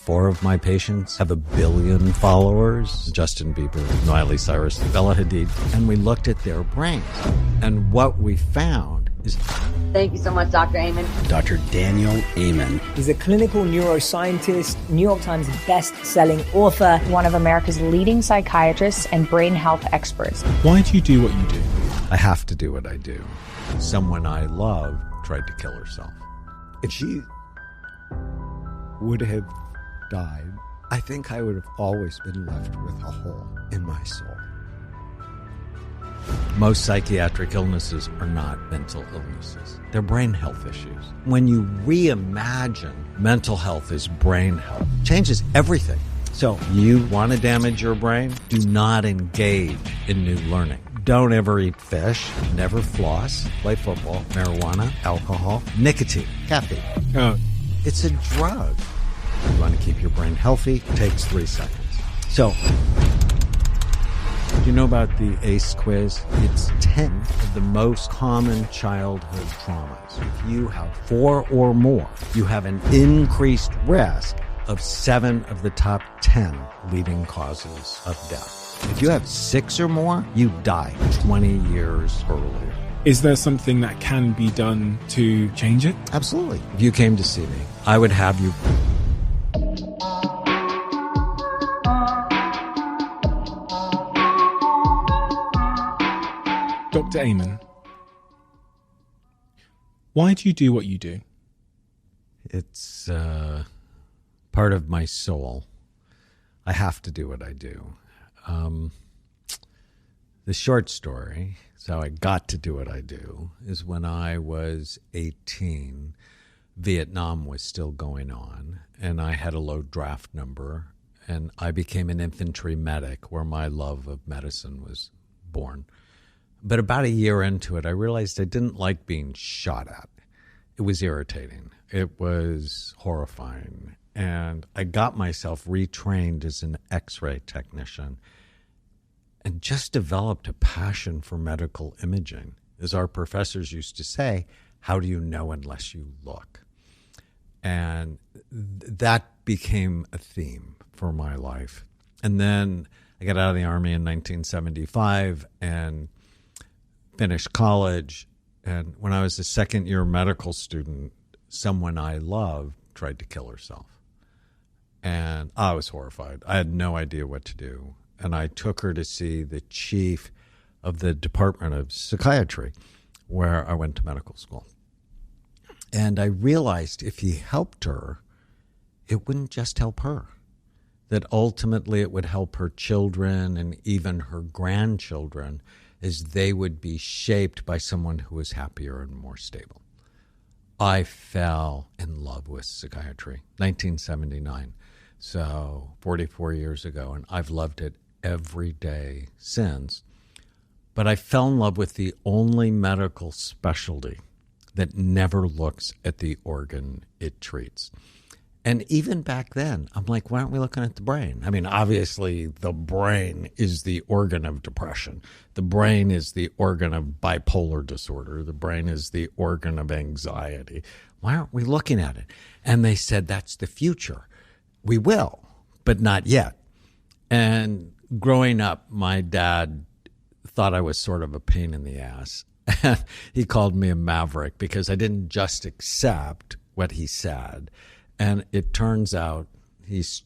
4 of my patients have 1 billion followers. Justin Bieber, Miley, Cyrus, Bella Hadid. And we looked at their brains. And what we found is... Thank you so much, Dr. Amen. Dr. Daniel Amen. He's a clinical neuroscientist, New York Times best-selling author, one of America's leading psychiatrists and brain health experts. Why do you do what you do? I have to do what I do. Someone I love tried to kill herself. If she would have died, I think I would have always been left with a hole in my soul. Most psychiatric illnesses are not mental illnesses. They're brain health issues. When you reimagine mental health as brain health, it changes everything. So you want to damage your brain? Do not engage in new learning. Don't ever eat fish, never floss, play football, marijuana, alcohol, nicotine, caffeine. It's a drug. You want to keep your brain healthy? It takes 3 seconds. So, do you know about the ACE quiz? It's 10 of the most common childhood traumas. If you have 4 or more, you have an increased risk of 7 of the top 10 leading causes of death. If you have 6 or more, you die 20 years earlier. Is there something that can be done to change it? Absolutely. If you came to see me, I would have you... Dr. Amen, why do you do what you do? It's part of my soul. I have to do what I do. The short story, so I got to do what I do, is when I was 18, Vietnam was still going on, and I had a low draft number, and I became an infantry medic where my love of medicine was born. But about a year into it, I realized I didn't like being shot at. It was irritating. It was horrifying. And I got myself retrained as an X-ray technician and just developed a passion for medical imaging. As our professors used to say, how do you know unless you look? And that became a theme for my life. And then I got out of the Army in 1975 and finished college. And when I was a second-year medical student, someone I loved tried to kill herself. And I was horrified. I had no idea what to do. And I took her to see the chief of the Department of Psychiatry, where I went to medical school. And I realized if he helped her, it wouldn't just help her, that ultimately it would help her children and even her grandchildren, as they would be shaped by someone who was happier and more stable. I fell in love with psychiatry, 1979, so 44 years ago, and I've loved it every day since. But I fell in love with the only medical specialty that never looks at the organ it treats. And even back then, I'm like, why aren't we looking at the brain? I mean, obviously, the brain is the organ of depression. The brain is the organ of bipolar disorder. The brain is the organ of anxiety. Why aren't we looking at it? And they said, that's the future. We will, but not yet. And growing up, my dad thought I was sort of a pain in the ass. And he called me a maverick because I didn't just accept what he said. And it turns out it's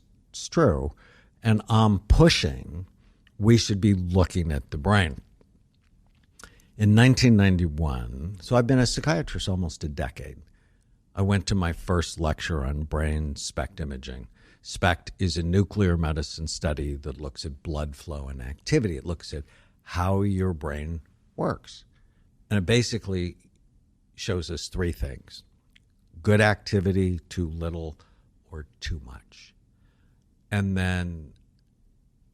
true, and I'm pushing we should be looking at the brain. In 1991, so I've been a psychiatrist almost a decade, I went to my first lecture on brain SPECT imaging. SPECT is a nuclear medicine study that looks at blood flow and activity. It looks at how your brain works. And it basically shows us 3 things. Good activity, too little, or too much. And then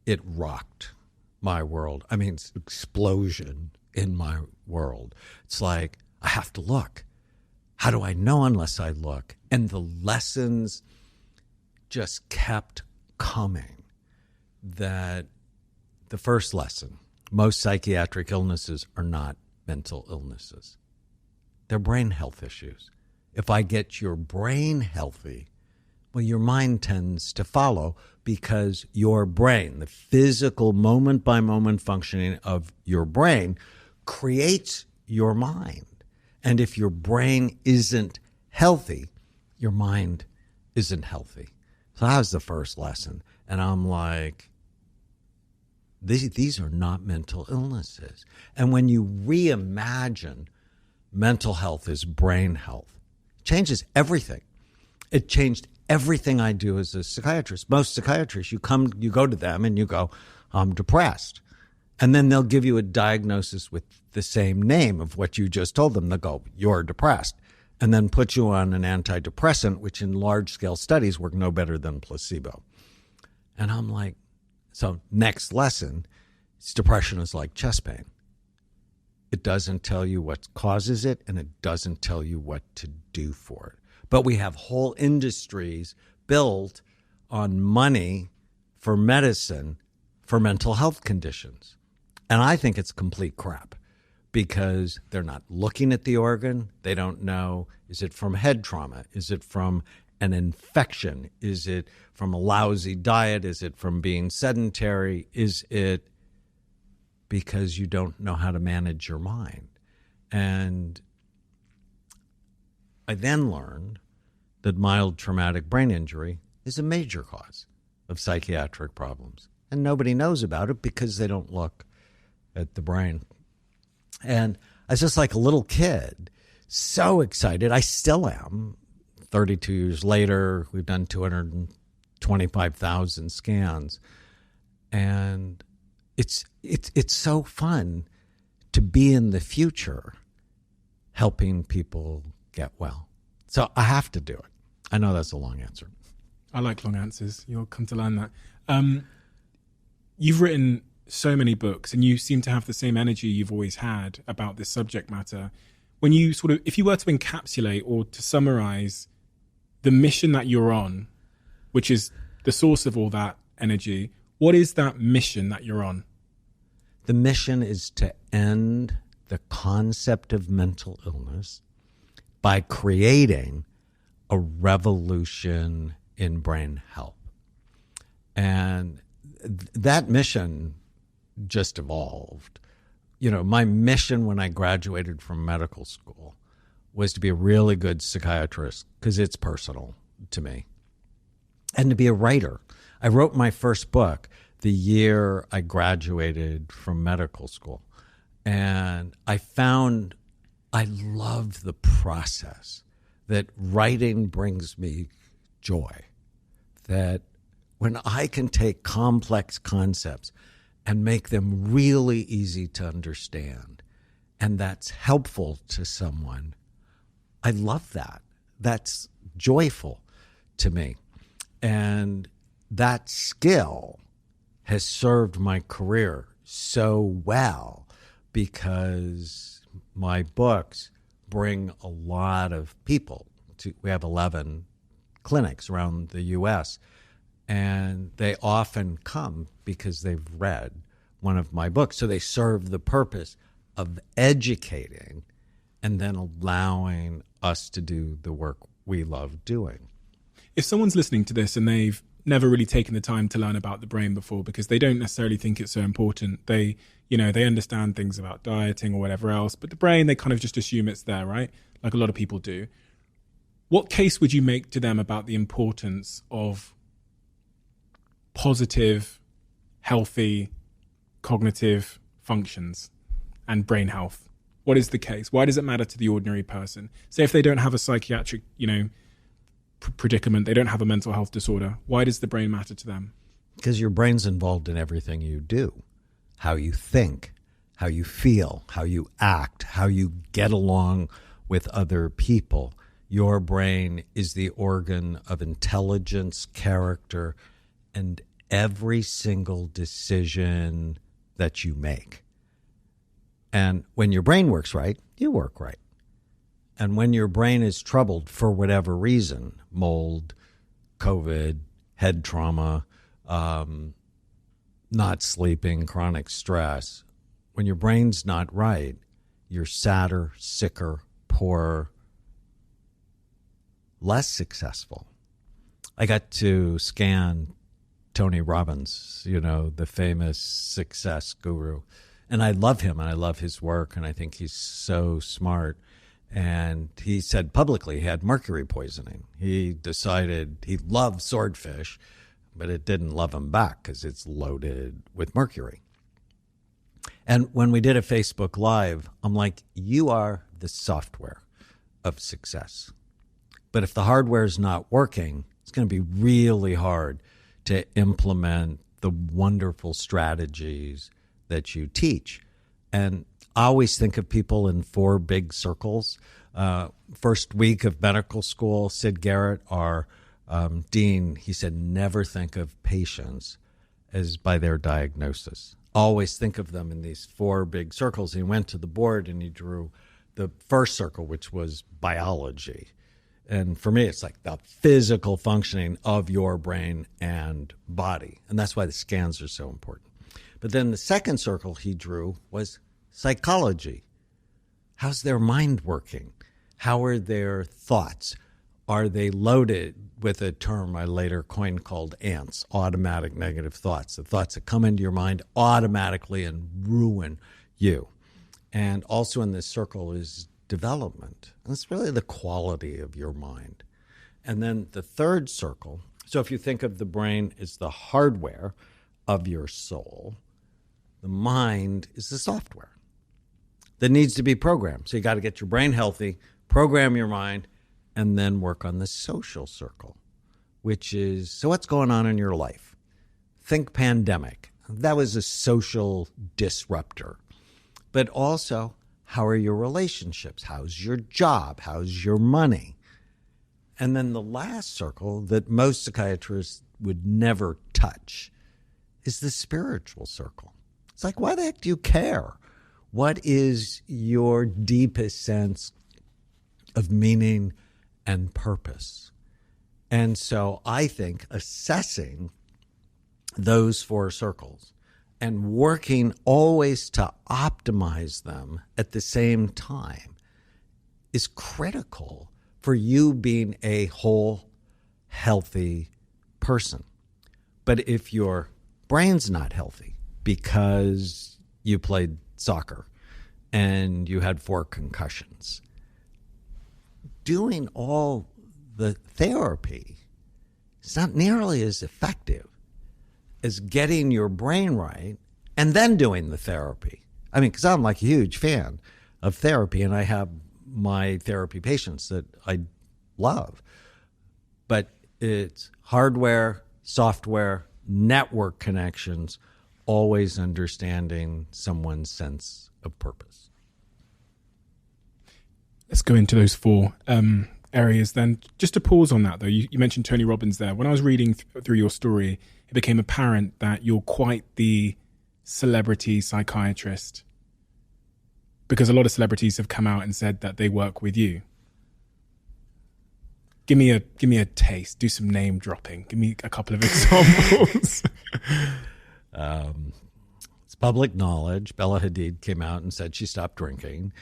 it rocked my world. I mean, it's an explosion in my world. It's like, I have to look. How do I know unless I look? And the lessons just kept coming. That the first lesson, most psychiatric illnesses are not mental illnesses. They're brain health issues. If I get your brain healthy, Well, your mind tends to follow because your brain, the physical moment by moment functioning of your brain, creates your mind. And if your brain isn't healthy, your mind isn't healthy. So that was the first lesson. And I'm like, these are not mental illnesses. And when you reimagine mental health as brain health, it changes everything. It changed everything I do as a psychiatrist. Most psychiatrists, you go to them and you go, I'm depressed. And then they'll give you a diagnosis with the same name of what you just told them. They'll go, you're depressed. And then put you on an antidepressant, which in large-scale studies work no better than placebo. And I'm like, so next lesson, depression is like chest pain. It doesn't tell you what causes it, and it doesn't tell you what to do for it. But we have whole industries built on money for medicine for mental health conditions. And I think it's complete crap because they're not looking at the organ. They don't know, is it from head trauma? Is it from an infection? Is it from a lousy diet? Is it from being sedentary? Is it because you don't know how to manage your mind? And I then learned that mild traumatic brain injury is a major cause of psychiatric problems. And nobody knows about it because they don't look at the brain. And I was just like a little kid, so excited. I still am. 32 years later, we've done 225,000 scans. And it's so fun to be in the future helping people get well. So I have to do it. I know that's a long answer. I like long answers. You'll come to learn that. You've written so many books and you seem to have the same energy you've always had about this subject matter. When you if you were to encapsulate or to summarize the mission that you're on, which is the source of all that energy, what is that mission that you're on? The mission is to end the concept of mental illness by creating a revolution in brain health. And that mission just evolved. You know, my mission when I graduated from medical school was to be a really good psychiatrist because it's personal to me, and to be a writer. I wrote my first book the year I graduated from medical school, and I found I love the process, that writing brings me joy, that when I can take complex concepts and make them really easy to understand, and that's helpful to someone, I love that. That's joyful to me. And that skill has served my career so well because my books bring a lot of people to, we have 11 clinics around the U.S., and they often come because they've read one of my books. So they serve the purpose of educating and then allowing us to do the work we love doing. If someone's listening to this and they've never really taken the time to learn about the brain before because they don't necessarily think it's so important, they understand things about dieting or whatever else, but the brain, they kind of just assume it's there, right? Like a lot of people do. What case would you make to them about the importance of positive, healthy, cognitive functions and brain health? What is the case? Why does it matter to the ordinary person? Say if they don't have a psychiatric, predicament, they don't have a mental health disorder. Why does the brain matter to them? Because your brain's involved in everything you do. How you think, how you feel, how you act, how you get along with other people. Your brain is the organ of intelligence, character, and every single decision that you make. And when your brain works right, you work right. And when your brain is troubled for whatever reason, mold, COVID, head trauma, not sleeping, chronic stress, when your brain's not right, you're sadder, sicker, poorer, less successful. I got to scan Tony Robbins, the famous success guru. And I love him and I love his work, and I think he's so smart. And he said publicly he had mercury poisoning. He decided he loved swordfish, but it didn't love him back because it's loaded with mercury. And when we did a Facebook Live, I'm like, you are the software of success. But if the hardware is not working, it's going to be really hard to implement the wonderful strategies that you teach. And I always think of people in 4 big circles. First week of medical school, Sid Garrett, our dean, he said, never think of patients as by their diagnosis. Always think of them in these 4 big circles. He went to the board and he drew the first circle, which was biology. And for me, it's like the physical functioning of your brain and body. And that's why the scans are so important. But then the second circle he drew was psychology. How's their mind working? How are their thoughts? Are they loaded with a term I later coined called ANTS, automatic negative thoughts, the thoughts that come into your mind automatically and ruin you? And also in this circle is development. And it's really the quality of your mind. And then the third circle, so if you think of the brain as the hardware of your soul, the mind is the software that needs to be programmed. So you got to get your brain healthy, program your mind, and then work on the social circle, which is, so what's going on in your life? Think pandemic. That was a social disruptor. But also, how are your relationships? How's your job? How's your money? And then the last circle that most psychiatrists would never touch is the spiritual circle. It's like, why the heck do you care? What is your deepest sense of meaning and purpose? And so I think assessing those 4 circles and working always to optimize them at the same time is critical for you being a whole, healthy person. But if your brain's not healthy because you played soccer and you had 4 concussions, doing all the therapy is not nearly as effective as getting your brain right and then doing the therapy. I mean, because I'm like a huge fan of therapy and I have my therapy patients that I love. But it's hardware, software, network connections, always understanding someone's sense of purpose. Let's go into those 4 areas then. Just to pause on that, though, you mentioned Tony Robbins there. When I was reading through your story, it became apparent that you're quite the celebrity psychiatrist, because a lot of celebrities have come out and said that they work with you. Give me a taste. Do some name dropping. Give me a couple of examples. It's public knowledge. Bella Hadid came out and said she stopped drinking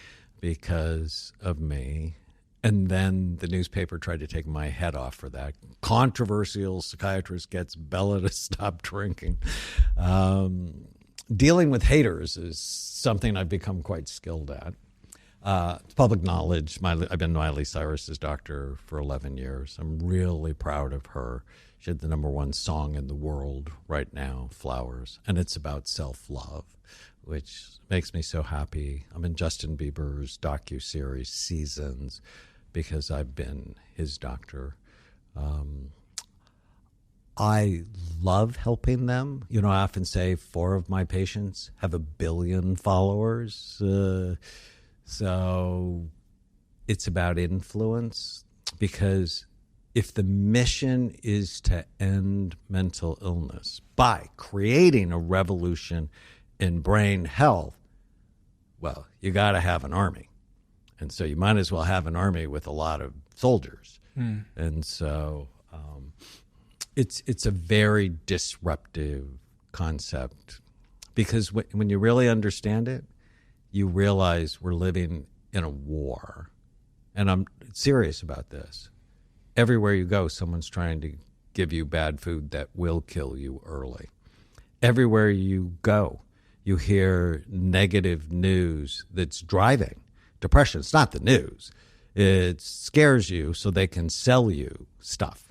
because of me. And then the newspaper tried to take my head off for that. Controversial psychiatrist gets Bella to stop drinking. Dealing with haters is something I've become quite skilled at. It's public knowledge. I've been Miley Cyrus's doctor for 11 years. I'm really proud of her. She had the #1 song in the world right now, Flowers, and it's about self-love, which makes me so happy. I'm in Justin Bieber's docuseries Seasons because I've been his doctor. I love helping them. I often say 4 of my patients have 1 billion followers. So it's about influence, because if the mission is to end mental illness by creating a revolution in brain health, well, you got to have an army. And so you might as well have an army with a lot of soldiers. And so it's a very disruptive concept, because when you really understand it, you realize we're living in a war. And I'm serious about this. Everywhere you go, someone's trying to give you bad food that will kill you early. Everywhere you go, you hear negative news that's driving depression. It's not the news. It scares you so they can sell you stuff.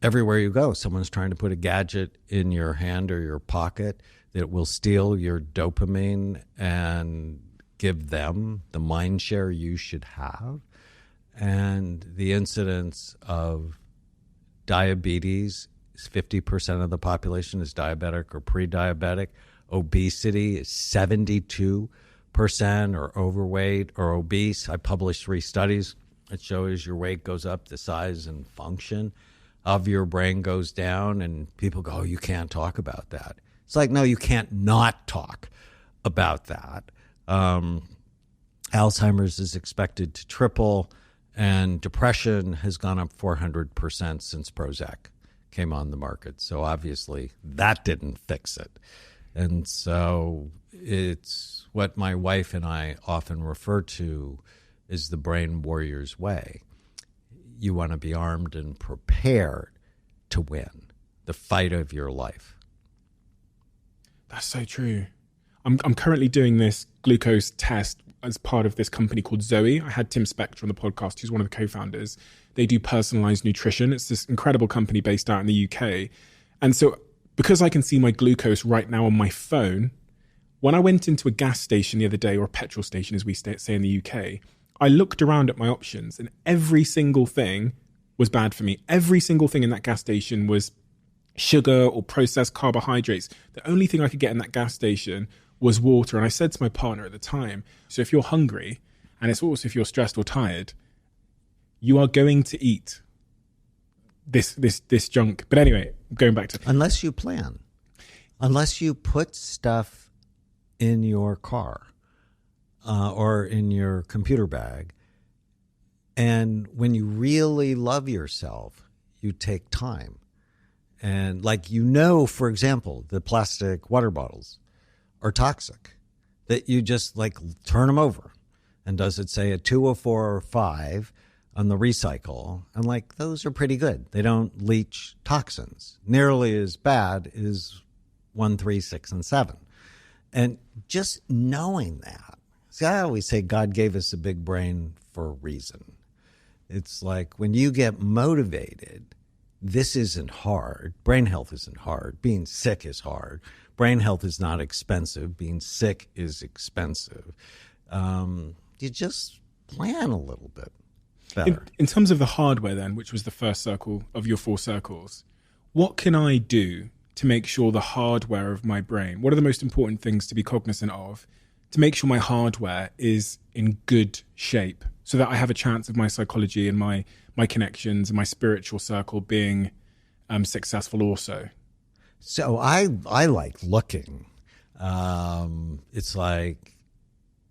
Everywhere you go, someone's trying to put a gadget in your hand or your pocket that will steal your dopamine and give them the mind share you should have. And the incidence of diabetes, 50% of the population is diabetic or pre-diabetic. Obesity is 72% or overweight or obese. I published 3 studies. It shows your weight goes up, the size and function of your brain goes down, and people go, oh, you can't talk about that. It's like, no, you can't not talk about that. Alzheimer's is expected to triple, and depression has gone up 400% since Prozac came on the market. So obviously that didn't fix it. And so it's what my wife and I often refer to as the brain warrior's way. You want to be armed and prepared to win the fight of your life. That's so true. I'm currently doing this glucose test as part of this company called Zoe. I had Tim Spector on the podcast, who's one of the co-founders. They do personalized nutrition. It's this incredible company based out in the UK. And so because I can see my glucose right now on my phone, when I went into a gas station the other day, or a petrol station as we say in the UK, I looked around at my options and every single thing was bad for me. Every single thing in that gas station was sugar or processed carbohydrates. The only thing I could get in that gas station was water. And I said to my partner at the time, so if you're hungry, and it's also if you're stressed or tired, you are going to eat this junk. But anyway, going back to... Unless you plan. Unless you put stuff in your car or in your computer bag. And when you really love yourself, you take time. And like, for example, the plastic water bottles are toxic, that you just like turn them over. And does it say a 2 or 4 or 5 on the recycle? I'm like, those are pretty good. They don't leach toxins nearly as bad as 1, 3, 6, and 7. And just knowing that. See, I always say God gave us a big brain for a reason. It's like when you get motivated, this isn't hard. Brain health isn't hard. Being sick is hard. Brain health is not expensive. Being sick is expensive. You just plan a little bit better. In terms of the hardware then, which was the first circle of your 4 circles, what can I do to make sure the hardware of my brain, what are the most important things to be cognizant of to make sure my hardware is in good shape so that I have a chance of my psychology and my connections and my spiritual circle being successful also? So I like looking. It's like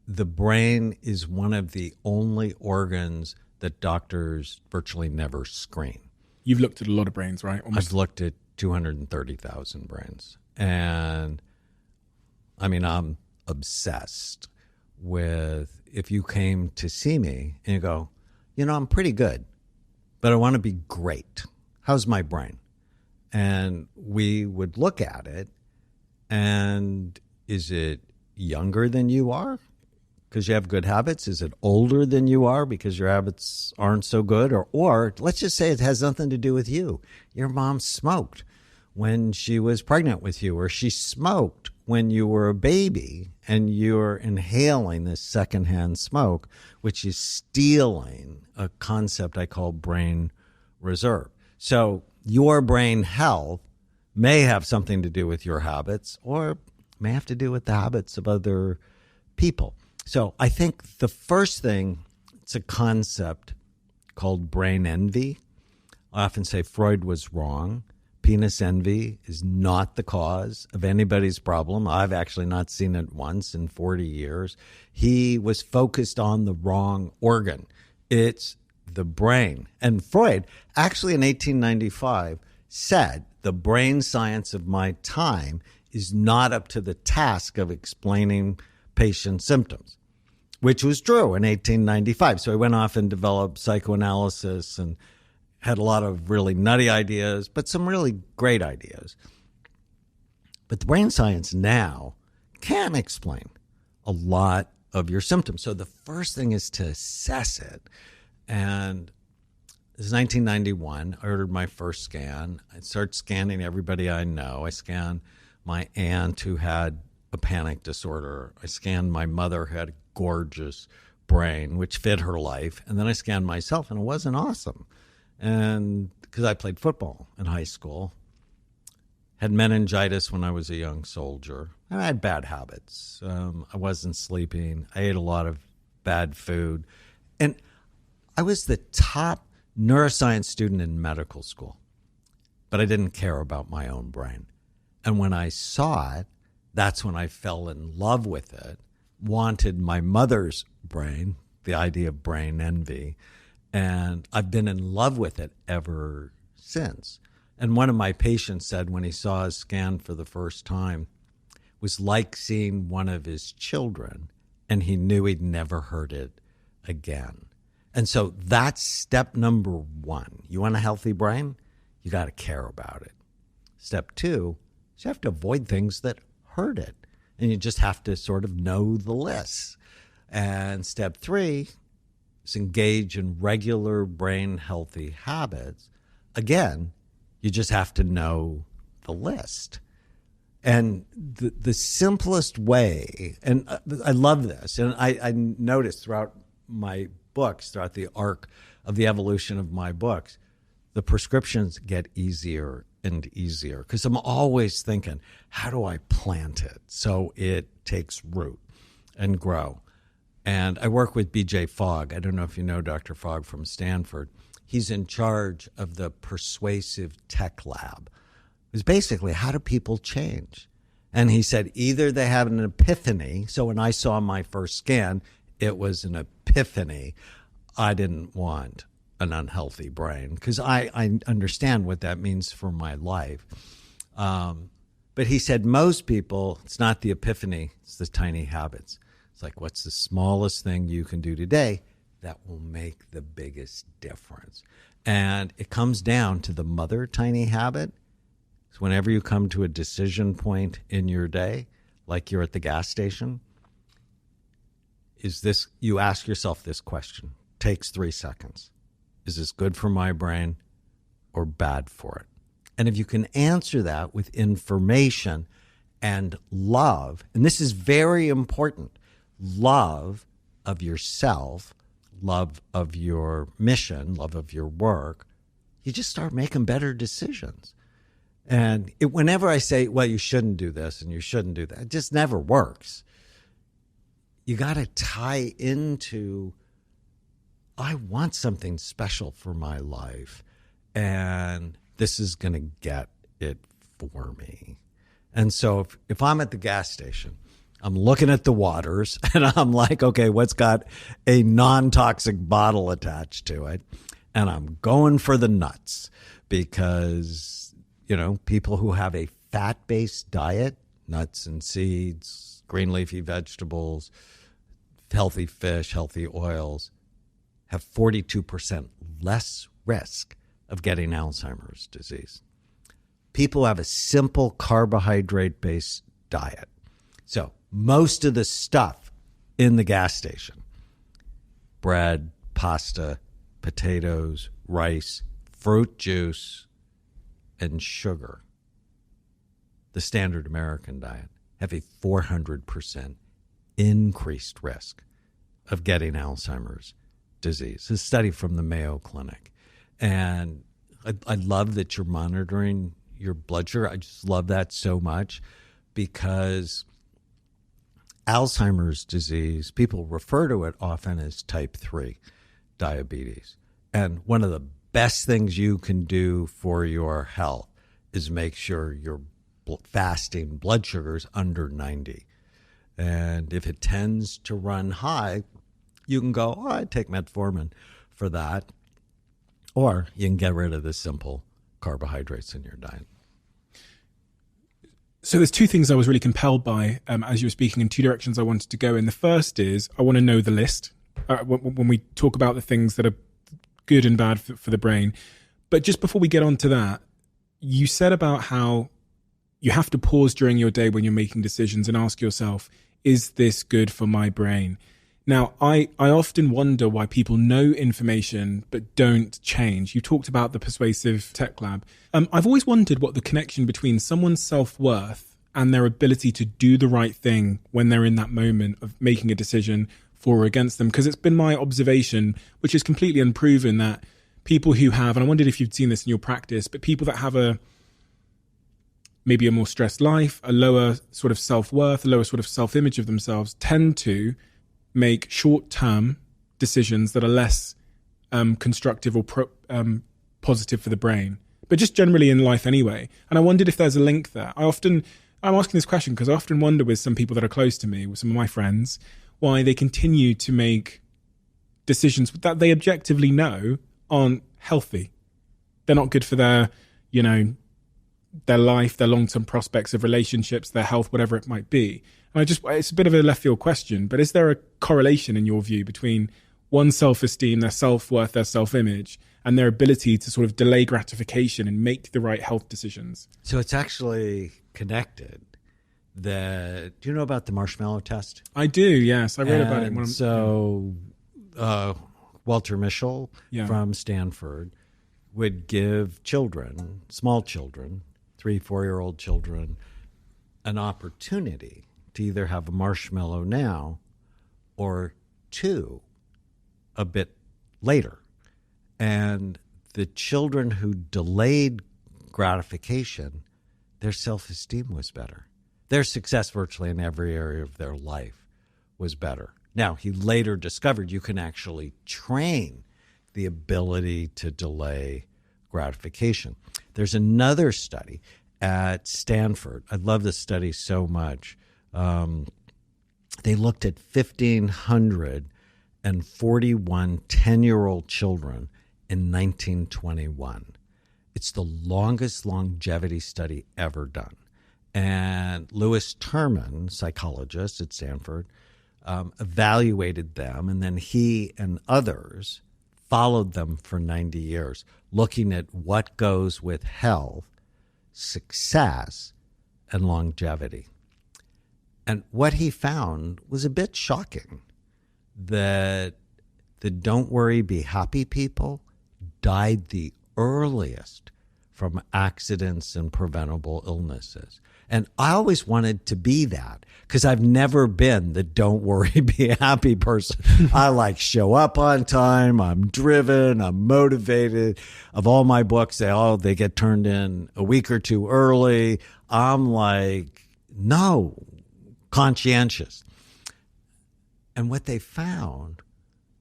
the brain is one of the only organs that doctors virtually never screen. You've looked at a lot of brains, right? I've looked at 230,000 brains. And I mean, I'm obsessed with if you came to see me and you go, I'm pretty good, but I want to be great. How's my brain? And we would look at it, and is it younger than you are because you have good habits? Is it older than you are because your habits aren't so good? Or let's just say it has nothing to do with you. Your mom smoked when she was pregnant with you, or she smoked when you were a baby, and you're inhaling this secondhand smoke, which is stealing a concept I call brain reserve. So your brain health may have something to do with your habits, or may have to do with the habits of other people. So I think the first thing, it's a concept called brain envy. I often say Freud was wrong. Penis envy is not the cause of anybody's problem. I've actually not seen it once in 40 years. He was focused on the wrong organ. It's the brain. And Freud, actually in 1895, said the brain science of my time is not up to the task of explaining patient symptoms, which was true in 1895. So he went off and developed psychoanalysis and had a lot of really nutty ideas, but some really great ideas. But the brain science now can explain a lot of your symptoms. So the first thing is to assess it. And this is 1991. I ordered my first scan. I started scanning everybody I know. I scanned my aunt who had a panic disorder. I scanned my mother who had a gorgeous brain, which fit her life. And then I scanned myself, and it wasn't awesome. And because I played football in high school, had meningitis when I was a young soldier, and I had bad habits. I wasn't sleeping. I ate a lot of bad food. And I was the top neuroscience student in medical school, but I didn't care about my own brain. And when I saw it, that's when I fell in love with it, wanted my mother's brain, the idea of brain envy, and I've been in love with it ever since. And one of my patients said when he saw a scan for the first time, it was like seeing one of his children, and he knew he'd never heard it again. And so that's step number one. You want a healthy brain? You got to care about it. Step two is you have to avoid things that hurt it. And you just have to sort of know the list. And step three is engage in regular brain healthy habits. Again, you just have to know the list. And the simplest way, and I love this, and I noticed throughout my books, throughout the arc of the evolution of my books, the prescriptions get easier and easier because I'm always thinking, how do I plant it so it takes root and grow? And I work with BJ Fogg. I don't know if you know Dr. Fogg from Stanford. He's in charge of the Persuasive Tech Lab. It's basically, how do people change? And he said either they have an epiphany. So when I saw my first scan, it was an epiphany. I didn't want an unhealthy brain because I understand what that means for my life. But he said most people, it's not the epiphany, it's the tiny habits. It's like, what's the smallest thing you can do today that will make the biggest difference? And it comes down to the mother tiny habit. So whenever you come to a decision point in your day, like you're at the gas station, you ask yourself this question. Takes 3 seconds. Is this good for my brain or bad for it? And if you can answer that with information and love, and this is very important, love of yourself, love of your mission, love of your work, you just start making better decisions. And whenever I say, well, you shouldn't do this and you shouldn't do that, it just never works. You got to tie into, I want something special for my life, and this is going to get it for me. And so if I'm at the gas station, I'm looking at the waters, and I'm like, okay, what's got a non-toxic bottle attached to it? And I'm going for the nuts because, people who have a fat-based diet, nuts and seeds, green leafy vegetables, healthy fish, healthy oils, have 42% less risk of getting Alzheimer's disease. People have a simple carbohydrate-based diet. So most of the stuff in the gas station, bread, pasta, potatoes, rice, fruit juice, and sugar, the standard American diet, have a 400% increased risk of getting Alzheimer's disease. It's a study from the Mayo Clinic. And I love that you're monitoring your blood sugar. I just love that so much because Alzheimer's disease, people refer to it often as type 3 diabetes. And one of the best things you can do for your health is make sure your fasting blood sugar is under 90. And if it tends to run high, you can go, I take metformin for that. Or you can get rid of the simple carbohydrates in your diet. So there's two things I was really compelled by as you were speaking, in two directions I wanted to go in. The first is I want to know the list when we talk about the things that are good and bad for the brain. But just before we get on to that, you said about how you have to pause during your day when you're making decisions and ask yourself, is this good for my brain? Now, I often wonder why people know information but don't change. You talked about the persuasive tech lab. I've always wondered what the connection between someone's self-worth and their ability to do the right thing when they're in that moment of making a decision for or against them. Because it's been my observation, which is completely unproven, that people who have, and I wondered if you'd seen this in your practice, but people that have maybe a more stressed life, a lower sort of self-worth, a lower sort of self-image of themselves, tend to make short-term decisions that are less constructive or positive for the brain, but just generally in life anyway. And I wondered if there's a link there. I'm asking this question because I often wonder with some people that are close to me, with some of my friends, why they continue to make decisions that they objectively know aren't healthy. They're not good for their life, their long-term prospects of relationships, their health, whatever it might be. And it's a bit of a left field question, but is there a correlation in your view between one's self-esteem, their self-worth, their self-image, and their ability to sort of delay gratification and make the right health decisions? So it's actually connected. Do you know about the marshmallow test? I do, yes. I read about it. So Walter Mischel from Stanford would give children, small children, 3-4-year-old children, an opportunity to either have a marshmallow now or two a bit later. And the children who delayed gratification, their self-esteem was better. Their success virtually in every area of their life was better. Now, he later discovered you can actually train the ability to delay gratification. There's another study at Stanford. I love this study so much. They looked at 1,541 10-year-old children in 1921. It's the longest longevity study ever done. And Louis Terman, psychologist at Stanford, evaluated them, and then he and others followed them for 90 years, looking at what goes with health, success, and longevity. And what he found was a bit shocking, that the don't worry, be happy people died the earliest from accidents and preventable illnesses. And I always wanted to be that because I've never been the don't worry, be happy person. I show up on time. I'm driven. I'm motivated. Of all my books, they get turned in a week or two early. I'm no, conscientious. And what they found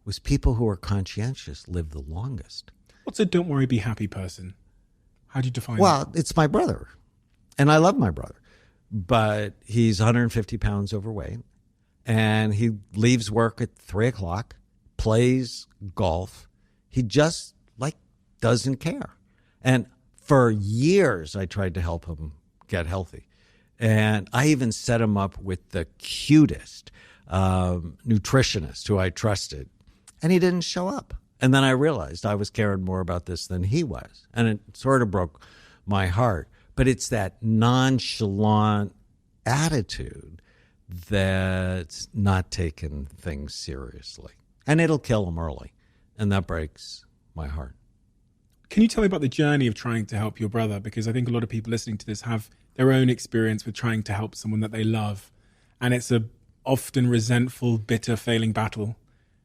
was people who are conscientious live the longest. What's a don't worry, be happy person? How do you define Well, it's my brother. And I love my brother. But he's 150 pounds overweight. And he leaves work at 3 o'clock, plays golf. He just, doesn't care. And for years, I tried to help him get healthy. And I even set him up with the cutest nutritionist who I trusted. And he didn't show up. And then I realized I was caring more about this than he was. And it sort of broke my heart. But it's that nonchalant attitude that's not taking things seriously. And it'll kill him early. And that breaks my heart. Can you tell me about the journey of trying to help your brother? Because I think a lot of people listening to this have their own experience with trying to help someone that they love. And it's a often resentful, bitter, failing battle.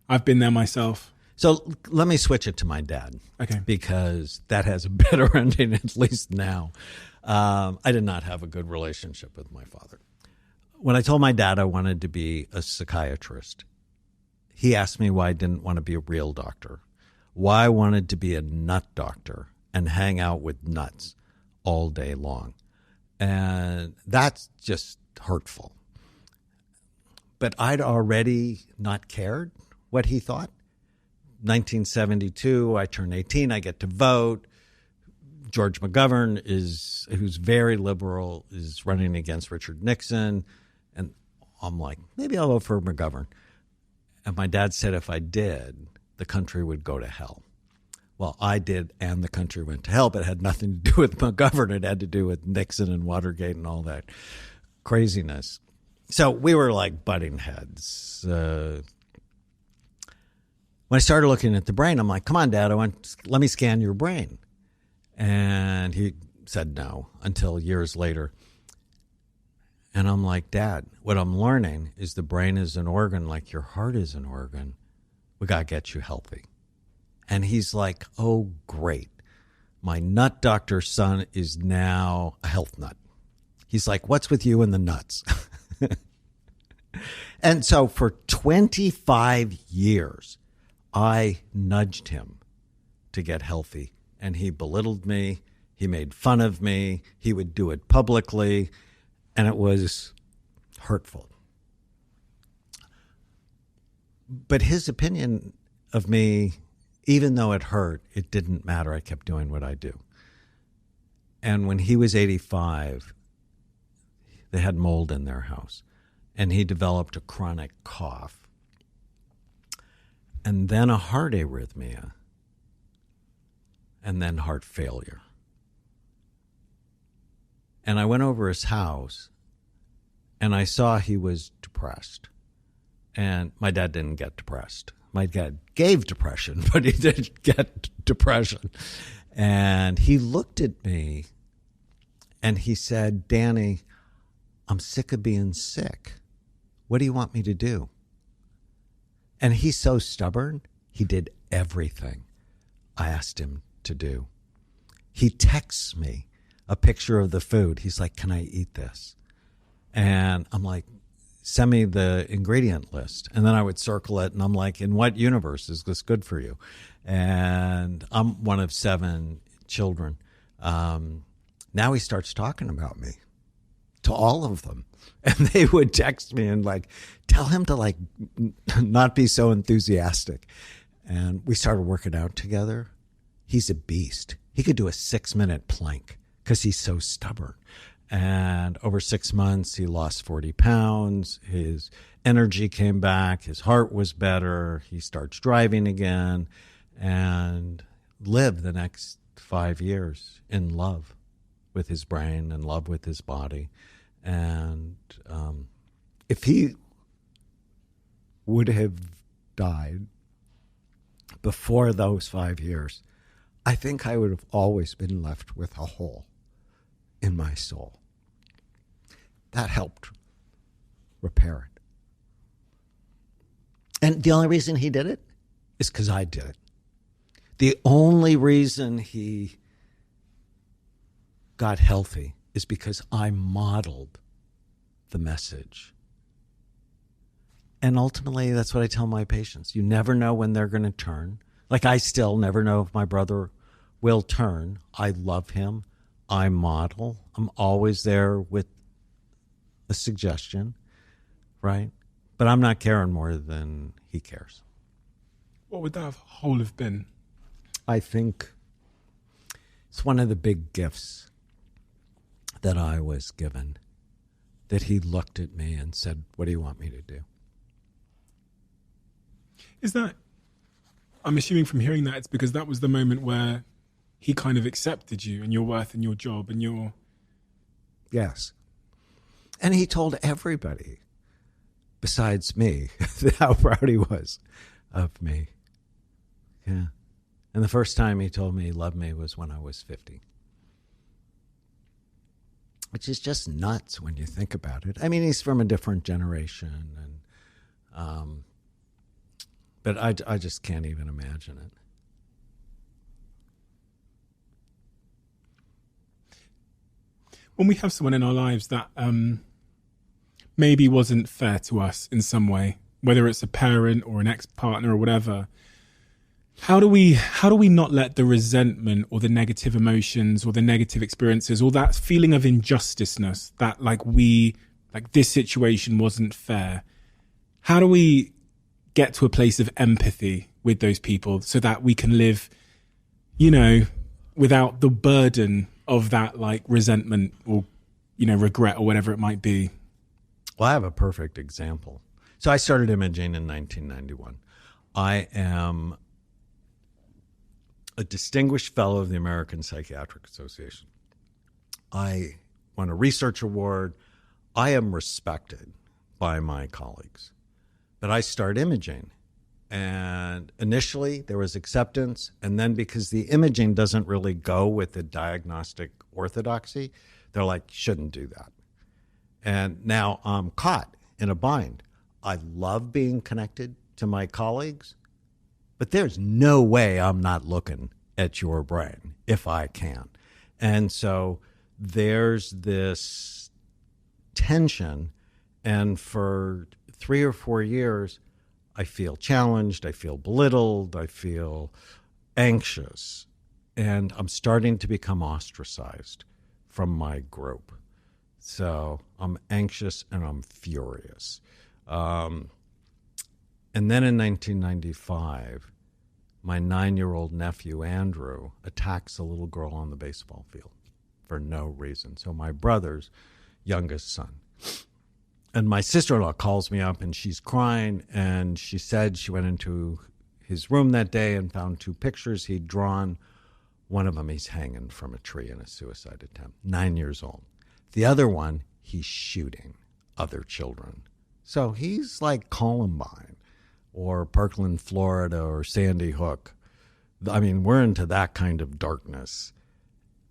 I've been there myself. So let me switch it to my dad. Okay. Because that has a better ending, at least now. I did not have a good relationship with my father. When I told my dad I wanted to be a psychiatrist, he asked me why I didn't want to be a real doctor, why I wanted to be a nut doctor and hang out with nuts all day long. And that's just hurtful. But I'd already not cared what he thought. 1972, I turn 18, I get to vote. George McGovern, who's very liberal, is running against Richard Nixon. And I'm like, maybe I'll vote for McGovern. And my dad said if I did, the country would go to hell. Well, I did, and the country went to hell, but it had nothing to do with McGovern. It had to do with Nixon and Watergate and all that craziness. So we were like butting heads. When I started looking at the brain, I'm like, come on, Dad, let me scan your brain. And he said no until years later. And I'm like, Dad, what I'm learning is the brain is an organ like your heart is an organ. We got to get you healthy. And he's like, oh, great. My nut doctor son is now a health nut. He's like, what's with you and the nuts? And so for 25 years, I nudged him to get healthy. And he belittled me. He made fun of me. He would do it publicly. And it was hurtful. But his opinion of me, even though it hurt, it didn't matter. I kept doing what I do. And when he was 85, they had mold in their house. And he developed a chronic cough. And then a heart arrhythmia. And then heart failure. And I went over his house, and I saw he was depressed. And my dad didn't get depressed. My dad gave depression, but he didn't get depression. And he looked at me, and he said, Danny, I'm sick of being sick. What do you want me to do? And he's so stubborn, he did everything I asked him to do. He texts me a picture of the food. He's like, can I eat this? And I'm like, send me the ingredient list. And then I would circle it, and I'm like, in what universe is this good for you? And I'm one of 7 children. Now he starts talking about me to all of them. And they would text me and like, tell him to like not be so enthusiastic. And we started working out together. He's a beast. He could do a 6-minute plank because he's so stubborn. And over 6 months, he lost 40 pounds. His energy came back. His heart was better. He starts driving again and lived the next 5 years in love with his brain and love with his body. And if he would have died before those 5 years, I think I would have always been left with a hole in my soul. That helped repair it. And the only reason he did it is because I did it. The only reason he got healthy is because I modeled the message. And ultimately, that's what I tell my patients. You never know when they're going to turn. Like, I still never know if my brother will turn. I love him. I model. I'm always there with a suggestion, right? But I'm not caring more than he cares. What would that whole have been? I think it's one of the big gifts that I was given, that he looked at me and said, what do you want me to do? Is that, I'm assuming from hearing that, it's because that was the moment where he kind of accepted you and your worth and your job and your... Yes. And he told everybody besides me how proud he was of me. Yeah. And the first time he told me he loved me was when I was 50. Which is just nuts when you think about it. I mean, he's from a different generation, and but I just can't even imagine it. When we have someone in our lives that maybe wasn't fair to us in some way, whether it's a parent or an ex-partner or whatever, how do we not let the resentment or the negative emotions or the negative experiences or that feeling of injusticeness that like this situation wasn't fair, how do we get to a place of empathy with those people so that we can live, without the burden of that like resentment or, regret or whatever it might be? Well, I have a perfect example. So I started imaging in 1991. I am a distinguished fellow of the American Psychiatric Association. I won a research award. I am respected by my colleagues. But I start imaging. And initially there was acceptance. And then because the imaging doesn't really go with the diagnostic orthodoxy, they're like, you shouldn't do that. And now I'm caught in a bind. I love being connected to my colleagues, but there's no way I'm not looking at your brain if I can. And so there's this tension. And for 3 or 4 years, I feel challenged, I feel belittled, I feel anxious. And I'm starting to become ostracized from my group. So I'm anxious and I'm furious. And then in 1995, my 9-year-old nephew, Andrew, attacks a little girl on the baseball field for no reason. So my brother's youngest son. And my sister-in-law calls me up and she's crying, and she said she went into his room that day and found 2 pictures he'd drawn. One of them, he's hanging from a tree in a suicide attempt, 9 years old. The other one, he's shooting other children. So he's like Columbine or Parkland, Florida, or Sandy Hook. I mean, we're into that kind of darkness.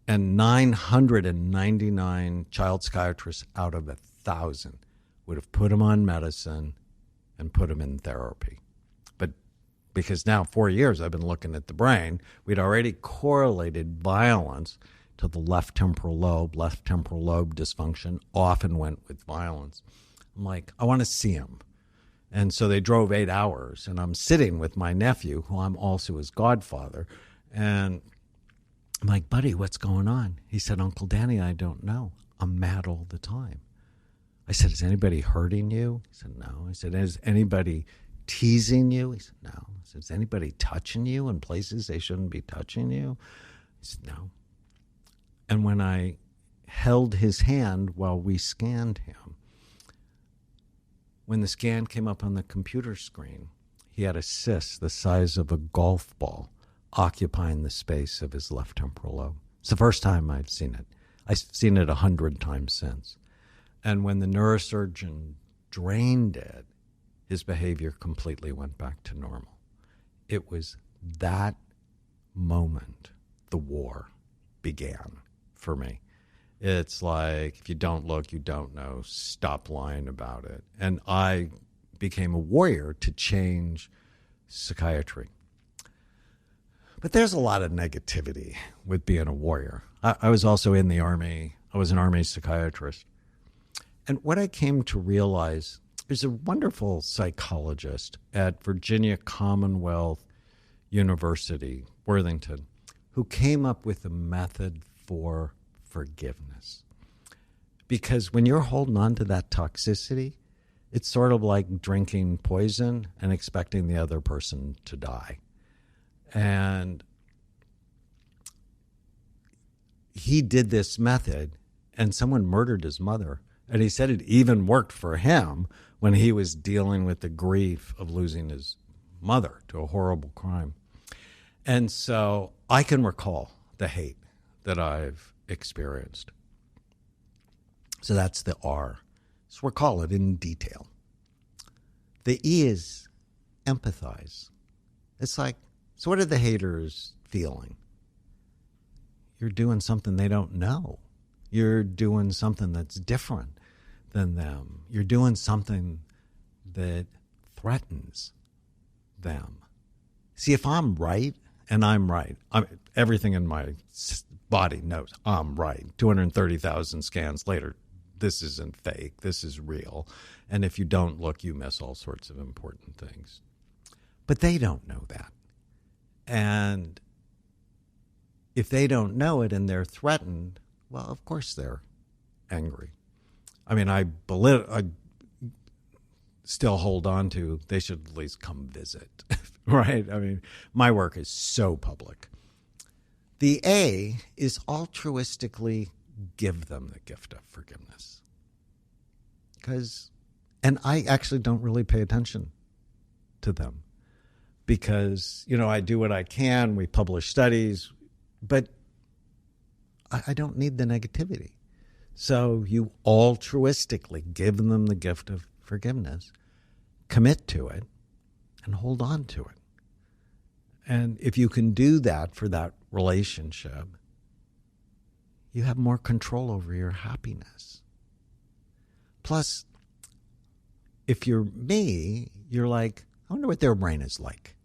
And 999 child psychiatrists out of 1,000 would have put him on medicine and put him in therapy. But because now 4 years I've been looking at the brain, we'd already correlated violence to the left temporal lobe. Left temporal lobe dysfunction often went with violence. I'm like, I want to see him. And so they drove 8 hours, and I'm sitting with my nephew, who I'm also his godfather, and I'm like, buddy, what's going on? He said, Uncle Danny, I don't know. I'm mad all the time. I said, is anybody hurting you? He said, no. I said, is anybody teasing you? He said, no. I said, is anybody touching you in places they shouldn't be touching you? He said, no. And when I held his hand while we scanned him, when the scan came up on the computer screen, he had a cyst the size of a golf ball occupying the space of his left temporal lobe. It's the first time I've seen it. I've seen it 100 times since. And when the neurosurgeon drained it, his behavior completely went back to normal. It was that moment the war began for me. It's like, if you don't look, you don't know. Stop lying about it. And I became a warrior to change psychiatry. But there's a lot of negativity with being a warrior. I was also in the Army. I was an Army psychiatrist. And what I came to realize, there's a wonderful psychologist at Virginia Commonwealth University, Worthington, who came up with a method for forgiveness. Because when you're holding on to that toxicity, it's sort of like drinking poison and expecting the other person to die. And he did this method, and someone murdered his mother. And he said it even worked for him when he was dealing with the grief of losing his mother to a horrible crime. And so I can recall the hate that I've experienced. So that's the R. So recall it in detail. The E is empathize. It's like, so what are the haters feeling? You're doing something they don't know. You're doing something that's different than them. You're doing something that threatens them. See, if I'm right, and I'm right, everything in my body knows I'm right. 230,000 scans later, this isn't fake. This is real. And if you don't look, you miss all sorts of important things. But they don't know that. And if they don't know it and they're threatened, well, of course they're angry. I mean, I still hold on to, they should at least come visit, right? I mean, my work is so public. The A is altruistically give them the gift of forgiveness. And I actually don't really pay attention to them. because, I do what I can. We publish studies, but I don't need the negativity. So you altruistically give them the gift of forgiveness, commit to it, and hold on to it. And if you can do that for that relationship, you have more control over your happiness. Plus, if you're me, you're like, I wonder what their brain is like.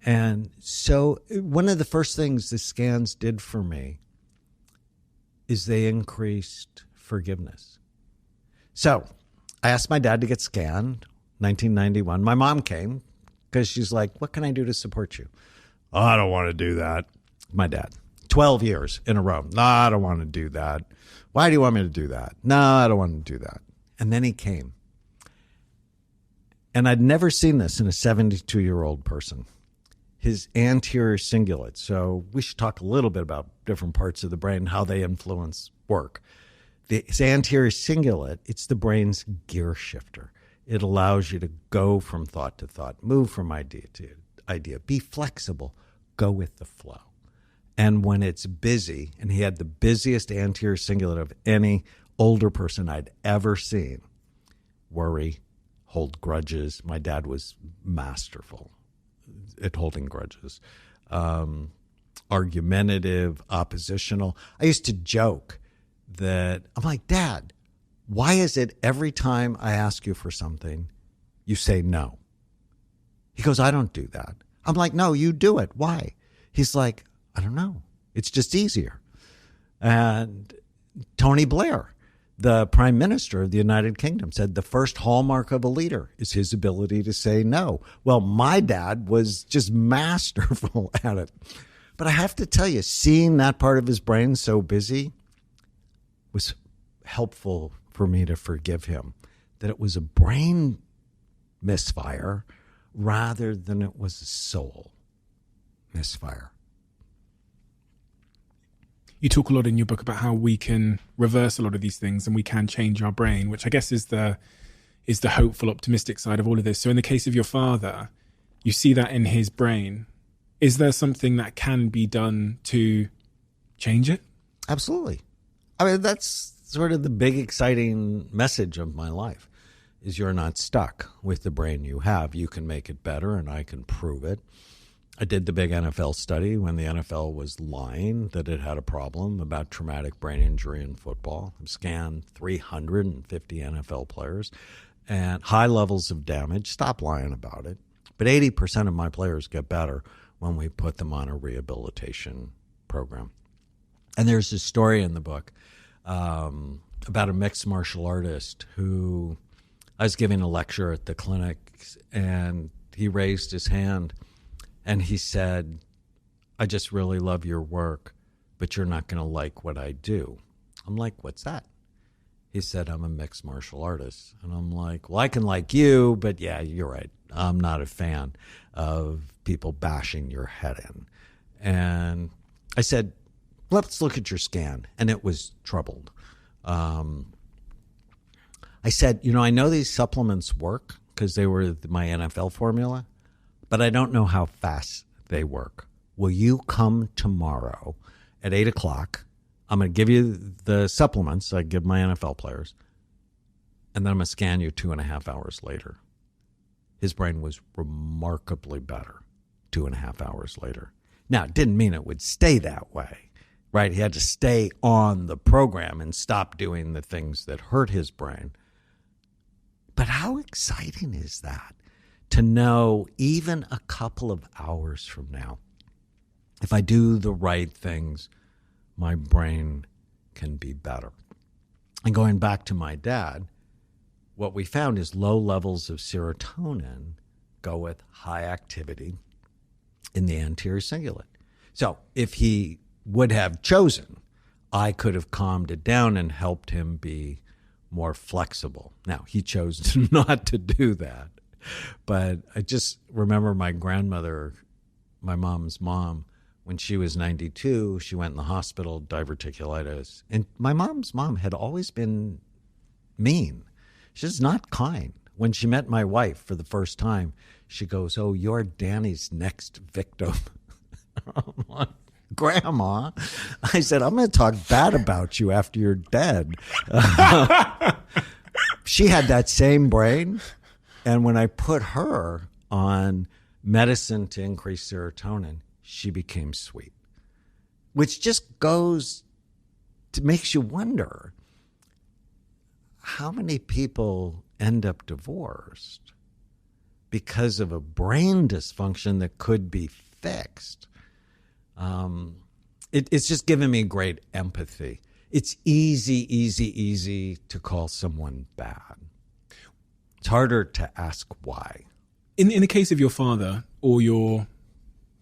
And so one of the first things the scans did for me is they increased forgiveness. So I asked my dad to get scanned, 1991. My mom came because she's like, what can I do to support you? Oh, I don't want to do that. My dad, 12 years in a row. No, I don't want to do that. Why do you want me to do that? No, I don't want to do that. And then he came. And I'd never seen this in a 72-year-old person. His anterior cingulate. So we should talk a little bit about different parts of the brain, how they influence work. His anterior cingulate, it's the brain's gear shifter. It allows you to go from thought to thought, move from idea to idea, be flexible, go with the flow. And when it's busy, and he had the busiest anterior cingulate of any older person I'd ever seen, worry, hold grudges. My dad was masterful at holding grudges. Argumentative, oppositional. I used to joke that, I'm like, Dad, why is it every time I ask you for something, you say no? He goes, I don't do that. I'm like, no, you do it. Why? He's like, I don't know. It's just easier. And Tony Blair, the Prime Minister of the United Kingdom, said the first hallmark of a leader is his ability to say no. Well, my dad was just masterful at it. But I have to tell you, seeing that part of his brain so busy was helpful for me to forgive him, that it was a brain misfire rather than it was a soul misfire. You talk a lot in your book about how we can reverse a lot of these things and we can change our brain, which I guess is the hopeful, optimistic side of all of this. So in the case of your father, you see that in his brain. Is there something that can be done to change it? Absolutely. I mean, that's sort of the big, exciting message of my life, is you're not stuck with the brain you have. You can make it better, and I can prove it. I did the big NFL study when the NFL was lying that it had a problem about traumatic brain injury in football. I scanned 350 NFL players and high levels of damage. Stop lying about it. But 80% of my players get better when we put them on a rehabilitation program. And there's a story in the book about a mixed martial artist who I was giving a lecture at the clinic, and he raised his hand and he said, I just really love your work, but you're not going to like what I do. I'm like, what's that? He said, I'm a mixed martial artist. And I'm like, well, I can like you, but yeah, you're right. I'm not a fan of people bashing your head in. And I said, let's look at your scan. And it was troubled. I said, I know these supplements work because they were my NFL formula, but I don't know how fast they work. Will you come tomorrow at 8 o'clock? I'm going to give you the supplements I give my NFL players, and then I'm going to scan you 2.5 hours later. His brain was remarkably better 2.5 hours later. Now, it didn't mean it would stay that way, right? He had to stay on the program and stop doing the things that hurt his brain. But how exciting is that? To know even a couple of hours from now, if I do the right things, my brain can be better. And going back to my dad, what we found is low levels of serotonin go with high activity in the anterior cingulate. So if he would have chosen, I could have calmed it down and helped him be more flexible. Now, he chose not to do that. But I just remember my grandmother, my mom's mom, when she was 92, she went in the hospital, diverticulitis. And my mom's mom had always been mean. She's not kind. When she met my wife for the first time, she goes, "Oh, you're Danny's next victim." I'm like, "Grandma," I said, "I'm going to talk bad about you after you're dead." She had that same brain. And when I put her on medicine to increase serotonin, she became sweet, which just goes to makes you wonder how many people end up divorced because of a brain dysfunction that could be fixed. It's just given me great empathy. It's easy to call someone bad. It's harder to ask why. In the case of your father or your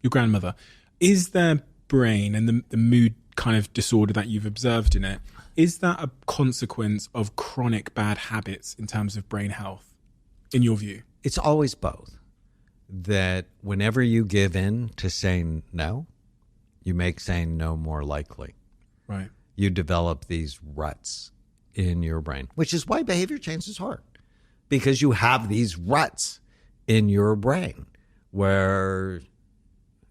grandmother, is their brain and the mood kind of disorder that you've observed in it, is that a consequence of chronic bad habits in terms of brain health, in your view? It's always both. That whenever you give in to saying no, you make saying no more likely. Right. You develop these ruts in your brain, which is why behavior change is hard, because you have these ruts in your brain where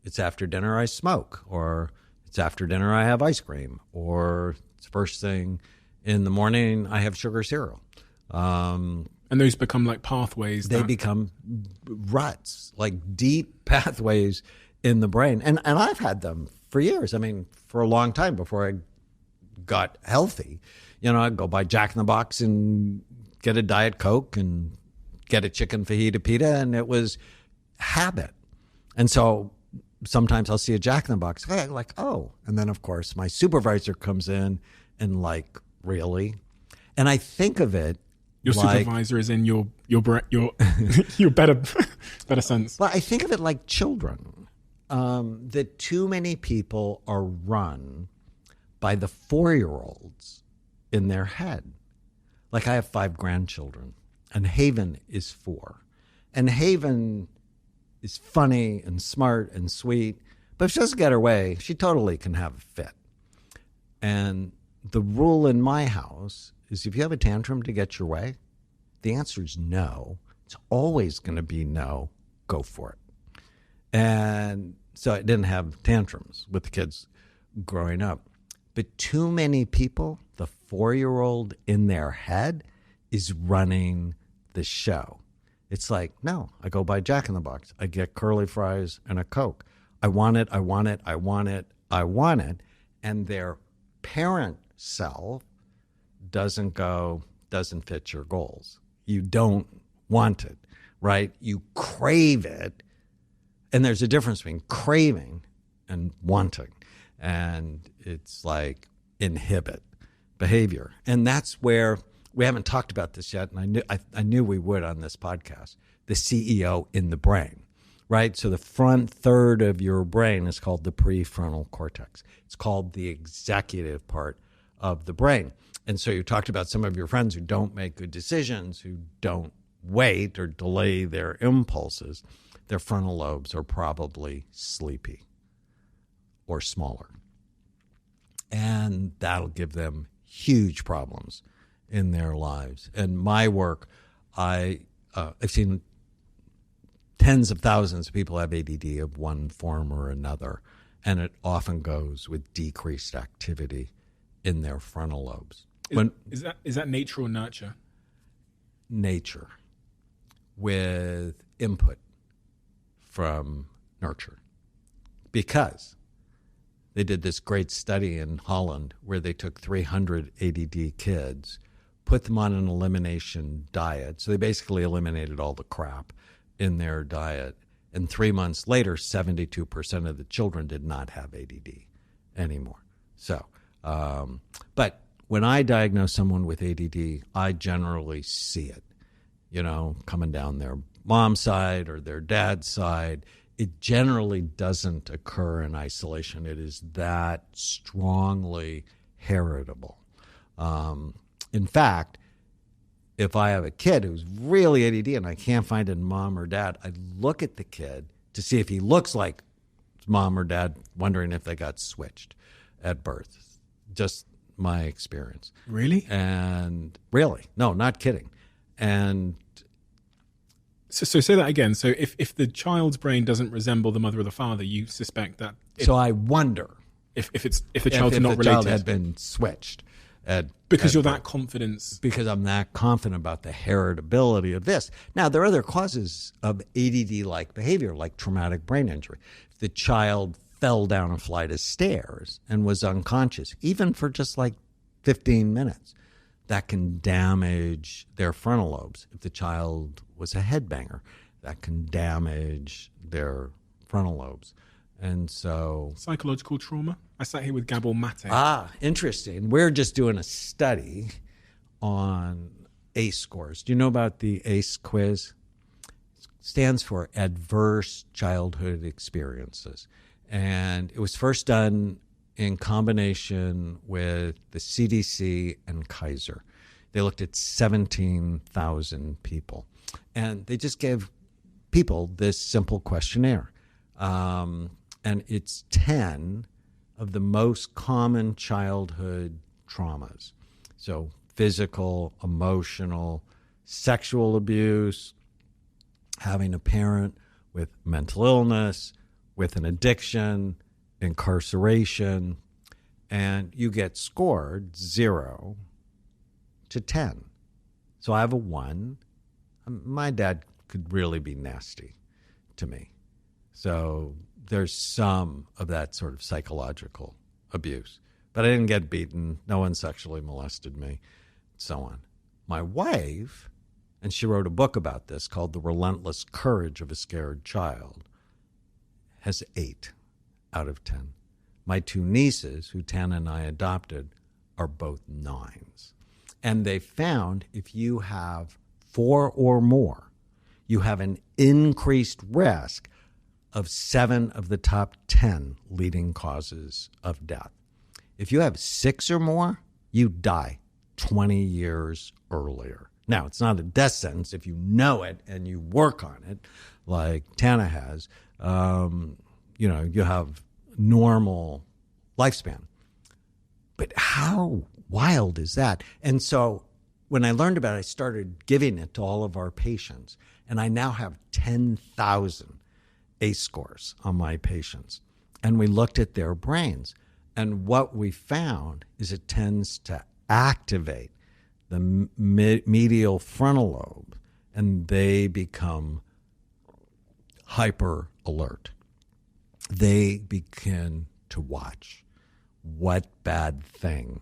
it's after dinner I smoke, or it's after dinner I have ice cream, or it's first thing in the morning I have sugar cereal. And those become like pathways. They become ruts, like deep pathways in the brain. And I've had them for years. I mean, for a long time before I got healthy. You know, I'd go buy Jack in the Box and get a Diet Coke and get a chicken fajita pita, and it was habit. And so sometimes I'll see a Jack in the Box, like, oh. And then, of course, my supervisor comes in and like, really? And I think of it your like, supervisor is in your better sense. Well, I think of it like children. That too many people are run by the 4-year-olds in their head. Like I have 5 grandchildren, and Haven is 4. And Haven is funny and smart and sweet, but if she doesn't get her way, she totally can have a fit. And the rule in my house is if you have a tantrum to get your way, the answer is no. It's always going to be no. Go for it. And so I didn't have tantrums with the kids growing up. But too many people, the 4-year-old in their head is running the show. It's like, no, I go buy Jack in the Box. I get curly fries and a Coke. I want it, I want it, I want it, I want it. And their parent self doesn't fit your goals. You don't want it, right? You crave it. And there's a difference between craving and wanting. And it's like inhibit behavior. And that's where we haven't talked about this yet. And I knew we would on this podcast, the CEO in the brain, right? So the front third of your brain is called the prefrontal cortex. It's called the executive part of the brain. And so you talked about some of your friends who don't make good decisions, who don't wait or delay their impulses. Their frontal lobes are probably sleepy or smaller. And that'll give them huge problems in their lives. And my work, I've seen tens of thousands of people have ADD of one form or another, and it often goes with decreased activity in their frontal lobes. Is that nature or nurture? Nature with input from nurture. Because they did this great study in Holland where they took 300 ADD kids, put them on an elimination diet. So they basically eliminated all the crap in their diet. And 3 months later, 72% of the children did not have ADD anymore. So, but when I diagnose someone with ADD, I generally see it, coming down their mom's side or their dad's side. It generally doesn't occur in isolation. It is that strongly heritable. In fact, if I have a kid who's really ADD and I can't find it in mom or dad, I look at the kid to see if he looks like mom or dad, wondering if they got switched at birth. Just my experience. Really? And really, no, not kidding. And So say that again. So if the child's brain doesn't resemble the mother or the father, you suspect that. So I wonder if the child's not related, child had been switched. Because you're that confident. Because I'm that confident about the heritability of this. Now, there are other causes of ADD-like behavior, like traumatic brain injury. If the child fell down a flight of stairs and was unconscious, even for just like 15 minutes, that can damage their frontal lobes. If the child was a headbanger, that can damage their frontal lobes. And so... Psychological trauma? I sat here with Gabor Mate. Interesting. We're just doing a study on ACE scores. Do you know about the ACE quiz? It stands for Adverse Childhood Experiences. And it was first done in combination with the CDC and Kaiser. They looked at 17,000 people. And they just gave people this simple questionnaire. And it's 10 of the most common childhood traumas. So physical, emotional, sexual abuse, having a parent with mental illness, with an addiction, incarceration, and you get scored 0 to 10. So I have a 1. My dad could really be nasty to me. So there's some of that sort of psychological abuse. But I didn't get beaten. No one sexually molested me, so on. My wife, and she wrote a book about this called The Relentless Courage of a Scared Child, has 8 out of 10. My 2 nieces, who Tana and I adopted, are both 9s. And they found if you have 4 or more, you have an increased risk of 7 of the top 10 leading causes of death. If you have 6 or more, you die 20 years earlier. Now, it's not a death sentence if you know it and you work on it, like Tana has. You have normal lifespan. But how wild is that? And so when I learned about it, I started giving it to all of our patients. And I now have 10,000 ACE scores on my patients. And we looked at their brains. And what we found is it tends to activate the medial frontal lobe, and they become hyper alert. They begin to watch what bad thing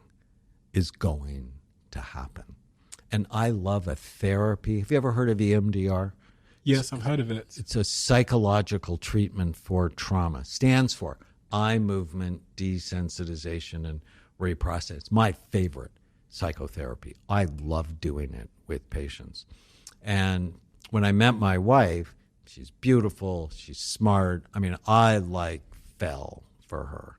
is going to happen. And I love a therapy. Have you ever heard of EMDR? Yes, I've heard of it. It's a psychological treatment for trauma. Stands for eye movement desensitization and reprocessing. It's my favorite psychotherapy. I love doing it with patients. And when I met my wife, she's beautiful, she's smart. I mean, I fell for her.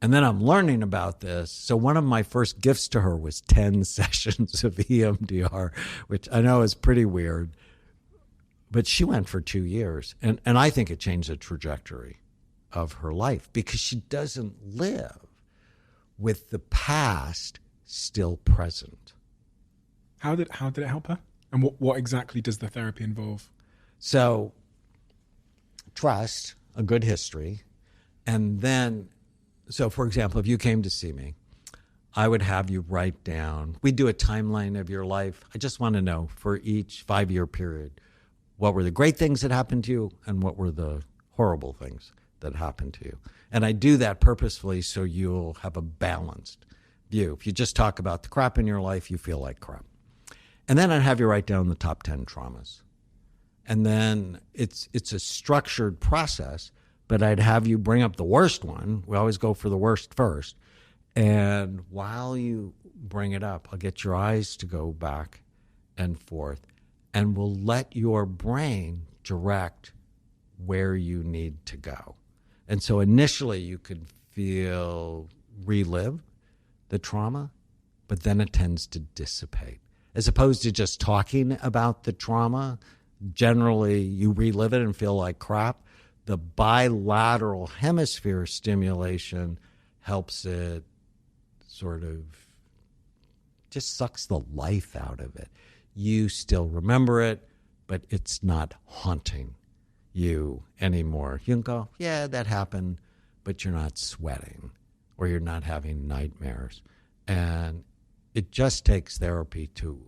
And then I'm learning about this. So one of my first gifts to her was 10 sessions of EMDR, which I know is pretty weird. But she went for 2 years. And I think it changed the trajectory of her life because she doesn't live with the past still present. How did it help her? And what exactly does the therapy involve? So trust, a good history. And then, so for example, if you came to see me, I would have you write down, we do a timeline of your life. I just want to know for each 5-year period, what were the great things that happened to you and what were the horrible things that happened to you? And I do that purposefully so you'll have a balanced view. If you just talk about the crap in your life, you feel like crap. And then I'd have you write down the top 10 traumas. And then it's a structured process, but I'd have you bring up the worst one. We always go for the worst first. And while you bring it up, I'll get your eyes to go back and forth. And we'll let your brain direct where you need to go. And so initially you could feel relive the trauma, but then it tends to dissipate. As opposed to just talking about the trauma, generally you relive it and feel like crap. The bilateral hemisphere stimulation helps it sort of just sucks the life out of it. You still remember it, but it's not haunting you anymore. You can go, yeah, that happened, but you're not sweating or you're not having nightmares. And it just takes therapy to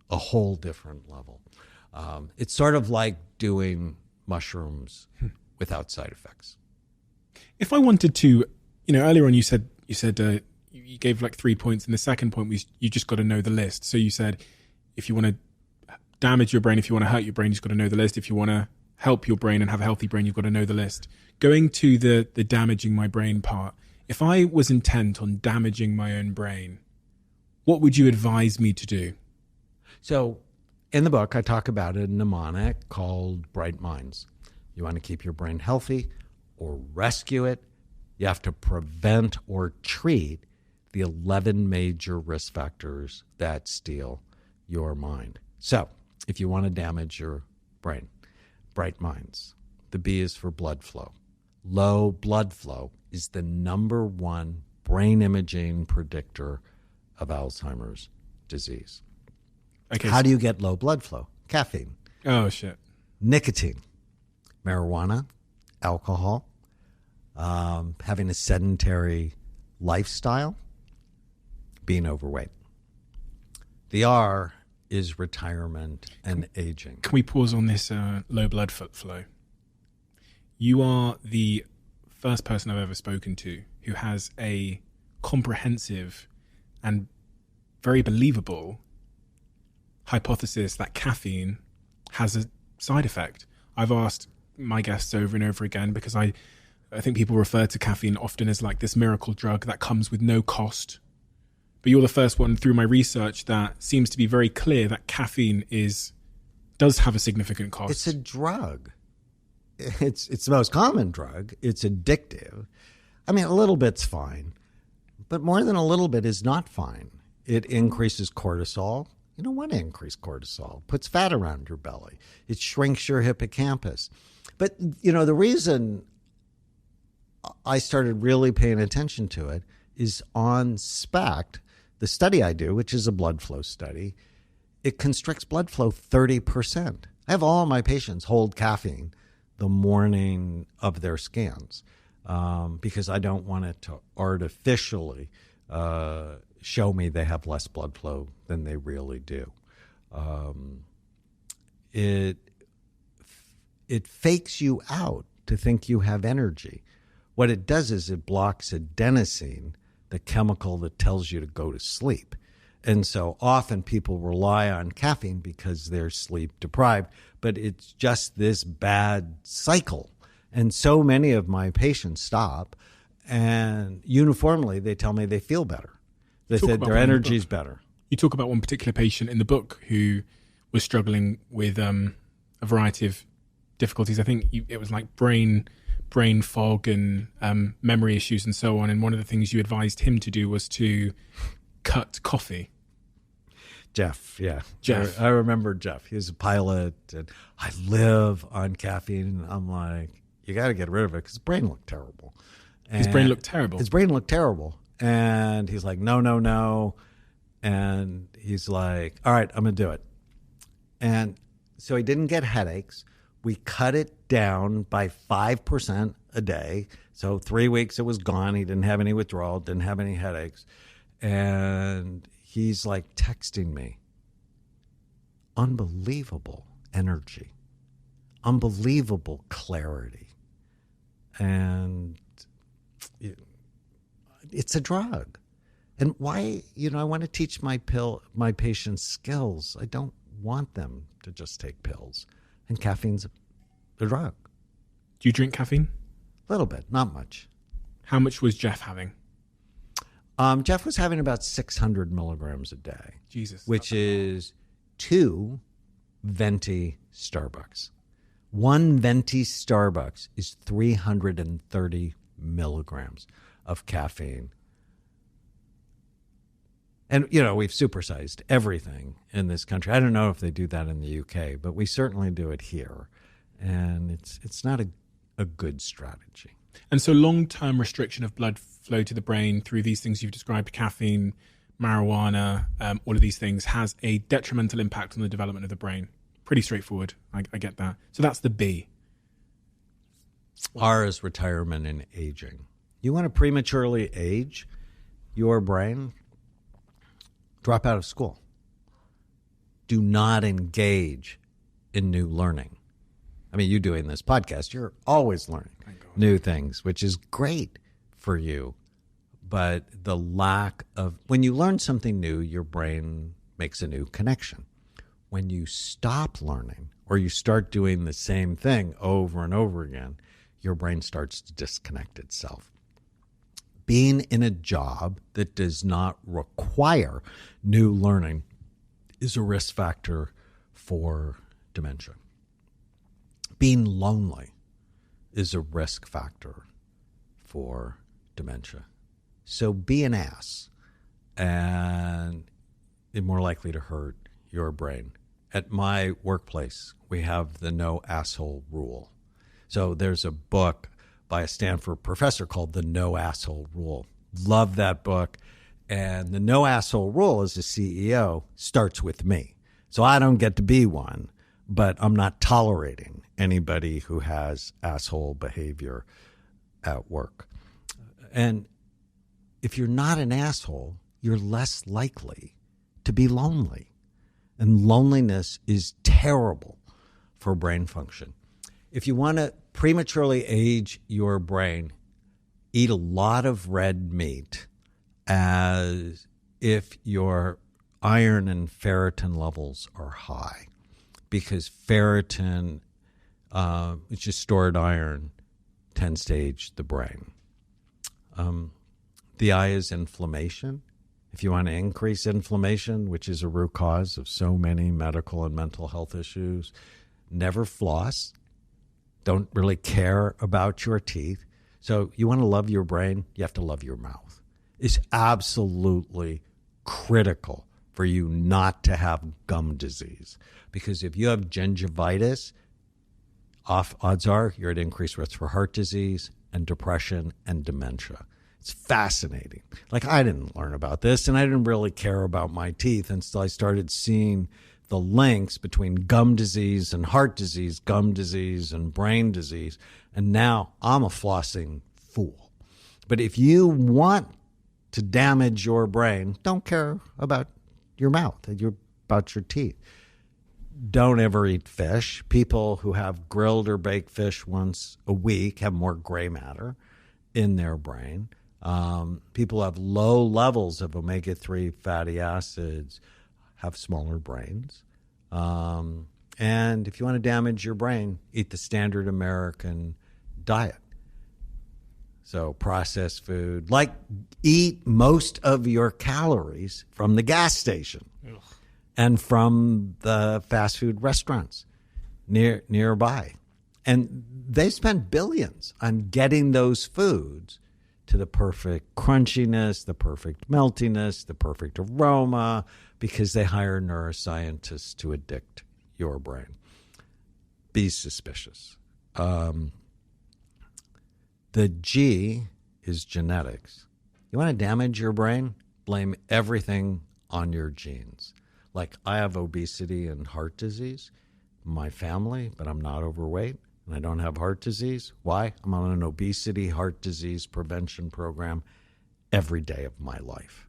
a whole different level. It's sort of like doing mushrooms without side effects. If I wanted to, earlier on you said you gave like 3 points, and the second point was you just got to know the list. So you said if you want to damage your brain, if you want to hurt your brain, you've got to know the list. If you want to help your brain and have a healthy brain, you've got to know the list. Going to the damaging my brain part, if I was intent on damaging my own brain, what would you advise me to do? So in the book, I talk about a mnemonic called Bright Minds. You want to keep your brain healthy or rescue it, you have to prevent or treat the 11 major risk factors that steal your mind. So if you want to damage your brain, Bright Minds. The B is for blood flow. Low blood flow is the number one brain imaging predictor of Alzheimer's disease. Okay. How do you get low blood flow? Caffeine. Oh, shit. Nicotine, marijuana, alcohol, having a sedentary lifestyle, being overweight. The R is retirement and aging. Can we pause on this low blood flow? You are the first person I've ever spoken to who has a comprehensive and very believable hypothesis that caffeine has a side effect. I've asked my guests over and over again because I think people refer to caffeine often as like this miracle drug that comes with no cost. But you're the first one through my research that seems to be very clear that caffeine does have a significant cost. It's a drug. It's the most common drug. It's addictive. I mean, a little bit's fine, but more than a little bit is not fine. It increases cortisol. You don't want to increase cortisol. Puts fat around your belly. It shrinks your hippocampus. But, the reason I started really paying attention to it is on SPECT, the study I do, which is a blood flow study. It constricts blood flow 30%. I have all my patients hold caffeine the morning of their scans because I don't want it to artificially show me they have less blood flow than they really do. It fakes you out to think you have energy. What it does is it blocks adenosine, the chemical that tells you to go to sleep. And so often people rely on caffeine because they're sleep deprived, but it's just this bad cycle. And so many of my patients stop, and uniformly they tell me they feel better. They said their energy is better. You talk about one particular patient in the book who was struggling with a variety of difficulties. I think it was like brain fog and memory issues and so on. And one of the things you advised him to do was to cut coffee. Jeff, yeah. Jeff. I remember Jeff. He was a pilot, and I live on caffeine. And I'm like, you got to get rid of it because his brain looked terrible. His brain looked terrible. And he's like, no. And he's like, all right, I'm going to do it. And so he didn't get headaches. We cut it down by 5% a day. So 3 weeks it was gone. He didn't have any withdrawal, didn't have any headaches. And he's like texting me. Unbelievable energy. Unbelievable clarity. And it's a drug. And why, I want to teach my patients skills. I don't want them to just take pills. And caffeine's a drug. Do you drink caffeine? A little bit, not much. How much was Jeff having? Jeff was having about 600 milligrams a day. Jesus. Which is 2 venti Starbucks. 1 venti Starbucks is 330 milligrams of caffeine. And, we've supersized everything in this country. I don't know if they do that in the UK, but we certainly do it here. And it's not a good strategy. And so long-term restriction of blood flow to the brain through these things you've described, caffeine, marijuana, all of these things, has a detrimental impact on the development of the brain. pretty straightforward. I get that. So that's the B. R is retirement and aging. You want to prematurely age your brain? Drop out of school. Do not engage in new learning. I mean, you doing this podcast, you're always learning new things, which is great for you. But the lack of, when you learn something new, your brain makes a new connection. When you stop learning or you start doing the same thing over and over again, your brain starts to disconnect itself. Being in a job that does not require new learning is a risk factor for dementia. Being lonely is a risk factor for dementia. So be an ass, and it's more likely to hurt your brain. At my workplace, we have the no asshole rule. So there's a book by a Stanford professor called The No Asshole Rule. Love that book. And the no asshole rule as a CEO starts with me. So I don't get to be one, but I'm not tolerating anybody who has asshole behavior at work. And if you're not an asshole, you're less likely to be lonely. And loneliness is terrible for brain function. If you want to prematurely age your brain, eat a lot of red meat as if your iron and ferritin levels are high, because ferritin, which is stored iron, tends to age the brain. The I is inflammation. If you want to increase inflammation, which is a root cause of so many medical and mental health issues, never floss. Don't really care about your teeth. So you want to love your brain, you have to love your mouth. It's absolutely critical for you not to have gum disease. Because if you have gingivitis, odds are you're at increased risk for heart disease and depression and dementia. It's fascinating. Like, I didn't learn about this, and I didn't really care about my teeth until I started seeing the links between gum disease and heart disease, gum disease and brain disease. And now I'm a flossing fool. But if you want to damage your brain, don't care about your mouth, about your teeth. Don't ever eat fish. People who have grilled or baked fish once a week have more gray matter in their brain. People who have low levels of omega-3 fatty acids have smaller brains. And if you want to damage your brain, eat the standard American diet. So processed food, like eat most of your calories from the gas station. Ugh. And from the fast food restaurants nearby. And they spend billions on getting those foods to the perfect crunchiness, the perfect meltiness, the perfect aroma, because they hire neuroscientists to addict your brain. Be suspicious. The G is genetics. You want to damage your brain? Blame everything on your genes. Like, I have obesity and heart disease in my family, but I'm not overweight. And I don't have heart disease. Why? I'm on an obesity, heart disease prevention program every day of my life.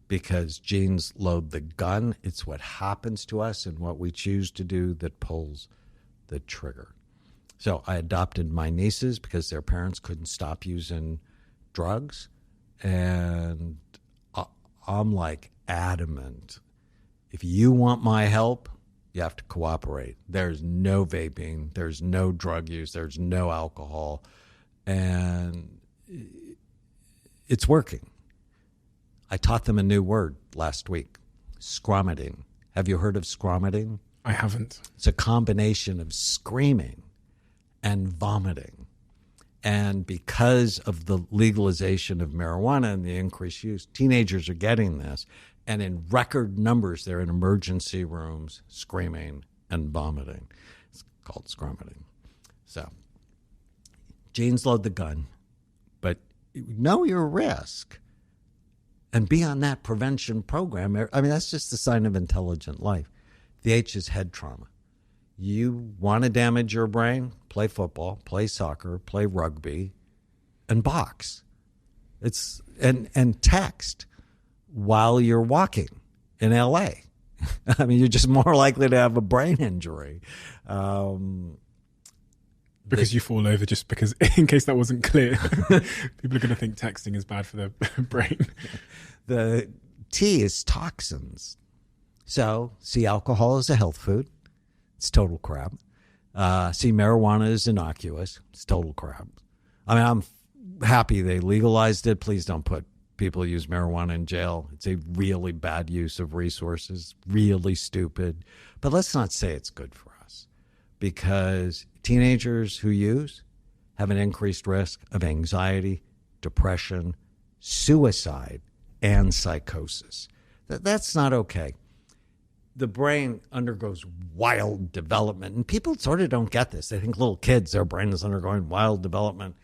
Because genes load the gun. It's what happens to us and what we choose to do that pulls the trigger. So I adopted my nieces because their parents couldn't stop using drugs. And I'm like adamant. If you want my help, you have to cooperate. There's no vaping. There's no drug use. There's no alcohol. And it's working. I taught them a new word last week, scromiting. Have you heard of scromiting? I haven't. It's a combination of screaming and vomiting. And because of the legalization of marijuana and the increased use, teenagers are getting this. And in record numbers, they're in emergency rooms screaming and vomiting. It's called scromiting. So, genes load the gun, but know your risk and be on that prevention program. I mean, that's just a sign of intelligent life. The H is head trauma. You want to damage your brain? Play football, play soccer, play rugby, and box. And text while you're walking in LA. I mean, you're just more likely to have a brain injury. Because you fall over, just because, in case that wasn't clear, people are going to think texting is bad for the brain. The T is toxins. So, see alcohol as a health food. It's total crap. See marijuana is innocuous. It's total crap. I mean, I'm happy they legalized it. Please don't put people who use marijuana in jail. It's a really bad use of resources, really stupid. But let's not say it's good for us, because teenagers who use have an increased risk of anxiety, depression, suicide, and psychosis. That's not okay. The brain undergoes wild development, and people sort of don't get this. They think little kids, their brain is undergoing wild development.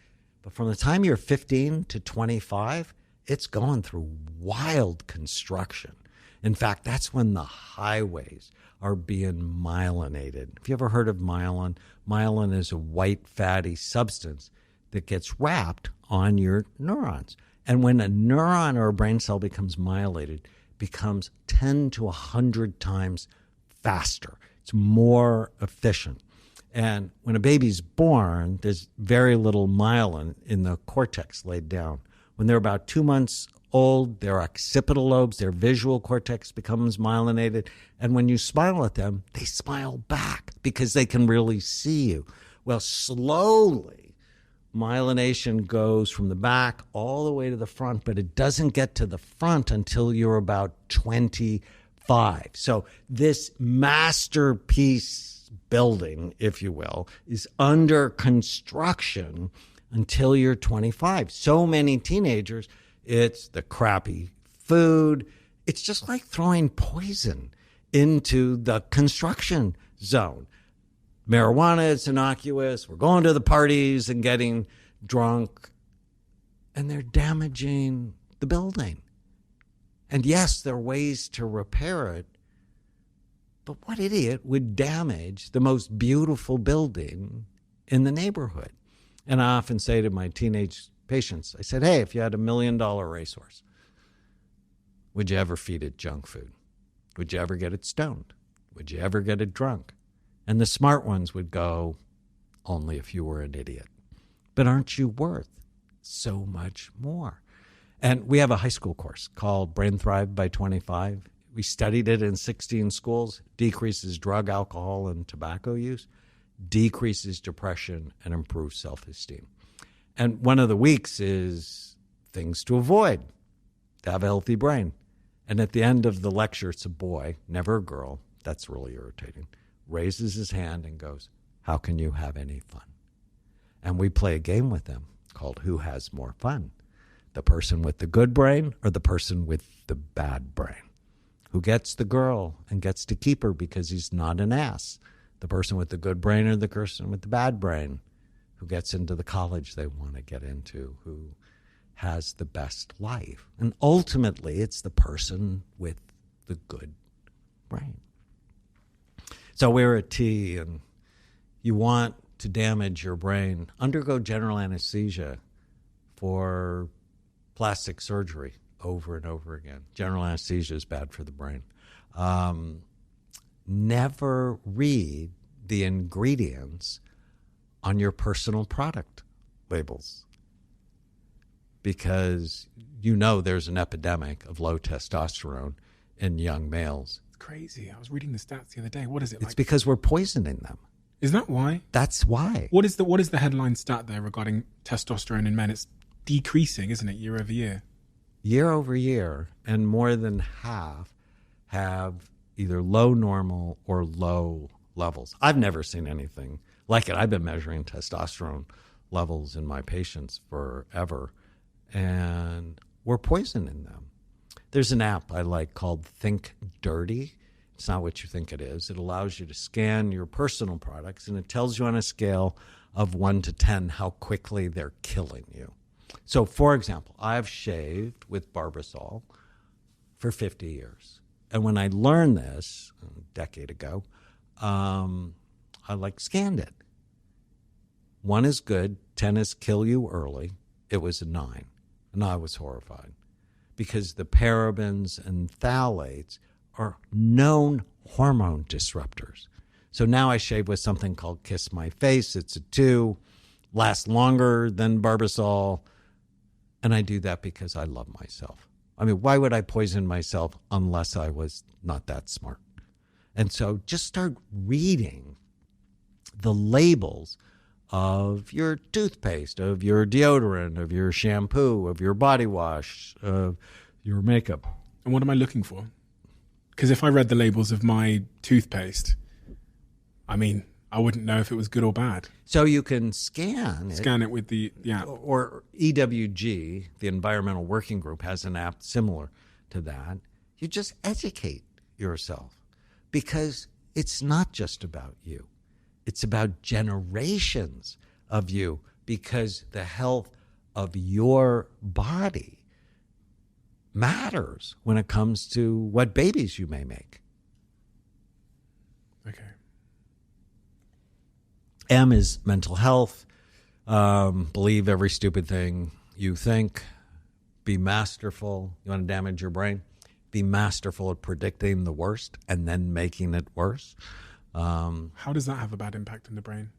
But from the time you're 15 to 25, it's going through wild construction. In fact, that's when the highways are being myelinated. Have you ever heard of myelin? Myelin is a white fatty substance that gets wrapped on your neurons. And when a neuron or a brain cell becomes myelated, it becomes 10 to 100 times faster. It's more efficient. And when a baby's born, there's very little myelin in the cortex laid down. When they're about 2 months old, their occipital lobes, their visual cortex becomes myelinated. And when you smile at them, they smile back because they can really see you. Well, slowly, myelination goes from the back all the way to the front, but it doesn't get to the front until you're about 25. So this masterpiece building, if you will, is under construction until you're 25. So many teenagers, it's the crappy food. It's just like throwing poison into the construction zone. Marijuana is innocuous. We're going to the parties and getting drunk, and they're damaging the building. And yes, there are ways to repair it, but what idiot would damage the most beautiful building in the neighborhood? And I often say to my teenage patients, I said, hey, if you had $1 million racehorse, would you ever feed it junk food? Would you ever get it stoned? Would you ever get it drunk? And the smart ones would go, only if you were an idiot. But aren't you worth so much more? And we have a high school course called Brain Thrive by 25. We studied it in 16 schools. Decreases drug, alcohol, and tobacco use, decreases depression, and improves self-esteem. And one of the weeks is things to avoid to have a healthy brain. And at the end of the lecture, it's a boy, never a girl. That's really irritating. Raises his hand and goes, how can you have any fun? And we play a game with them called Who Has More Fun? The person with the good brain or the person with the bad brain? Who gets the girl and gets to keep her because he's not an ass? The person with the good brain or the person with the bad brain? Who gets into the college they want to get into? Who has the best life? And ultimately, it's the person with the good brain. So we're at T, and you want to damage your brain, undergo general anesthesia for plastic surgery over and over again. General anesthesia is bad for the brain. Never read the ingredients on your personal product labels, because you know there's an epidemic of low testosterone in young males. It's crazy. I was reading the stats the other day. What is it? It's because we're poisoning them. Is that why? That's why. What is the headline stat there regarding testosterone in men? It's decreasing, isn't it, year over year? Year over year, and more than half have either low normal or low levels. I've never seen anything like it. I've been measuring testosterone levels in my patients forever, and we're poisoning them. There's an app I like called Think Dirty. It's not what you think it is. It allows you to scan your personal products, and it tells you on a scale of 1 to 10 how quickly they're killing you. So, for example, I've shaved with Barbasol for 50 years. And when I learned this a decade ago, I scanned it. 1 is good, 10 is kill you early. It was a 9. And I was horrified because the parabens and phthalates are known hormone disruptors. So now I shave with something called Kiss My Face. It's a 2, lasts longer than Barbasol. And I do that because I love myself. I mean, why would I poison myself unless I was not that smart? And so just start reading the labels of your toothpaste, of your deodorant, of your shampoo, of your body wash, of your makeup. And what am I looking for? Because if I read the labels of my toothpaste, I mean, I wouldn't know if it was good or bad. So you can scan it with the app. Or EWG, the Environmental Working Group, has an app similar to that. You just educate yourself because it's not just about you. It's about generations of you because the health of your body matters when it comes to what babies you may make. Okay. M is mental health. Believe every stupid thing you think. Be masterful. You want to damage your brain? Be masterful at predicting the worst and then making it worse. How does that have a bad impact on the brain?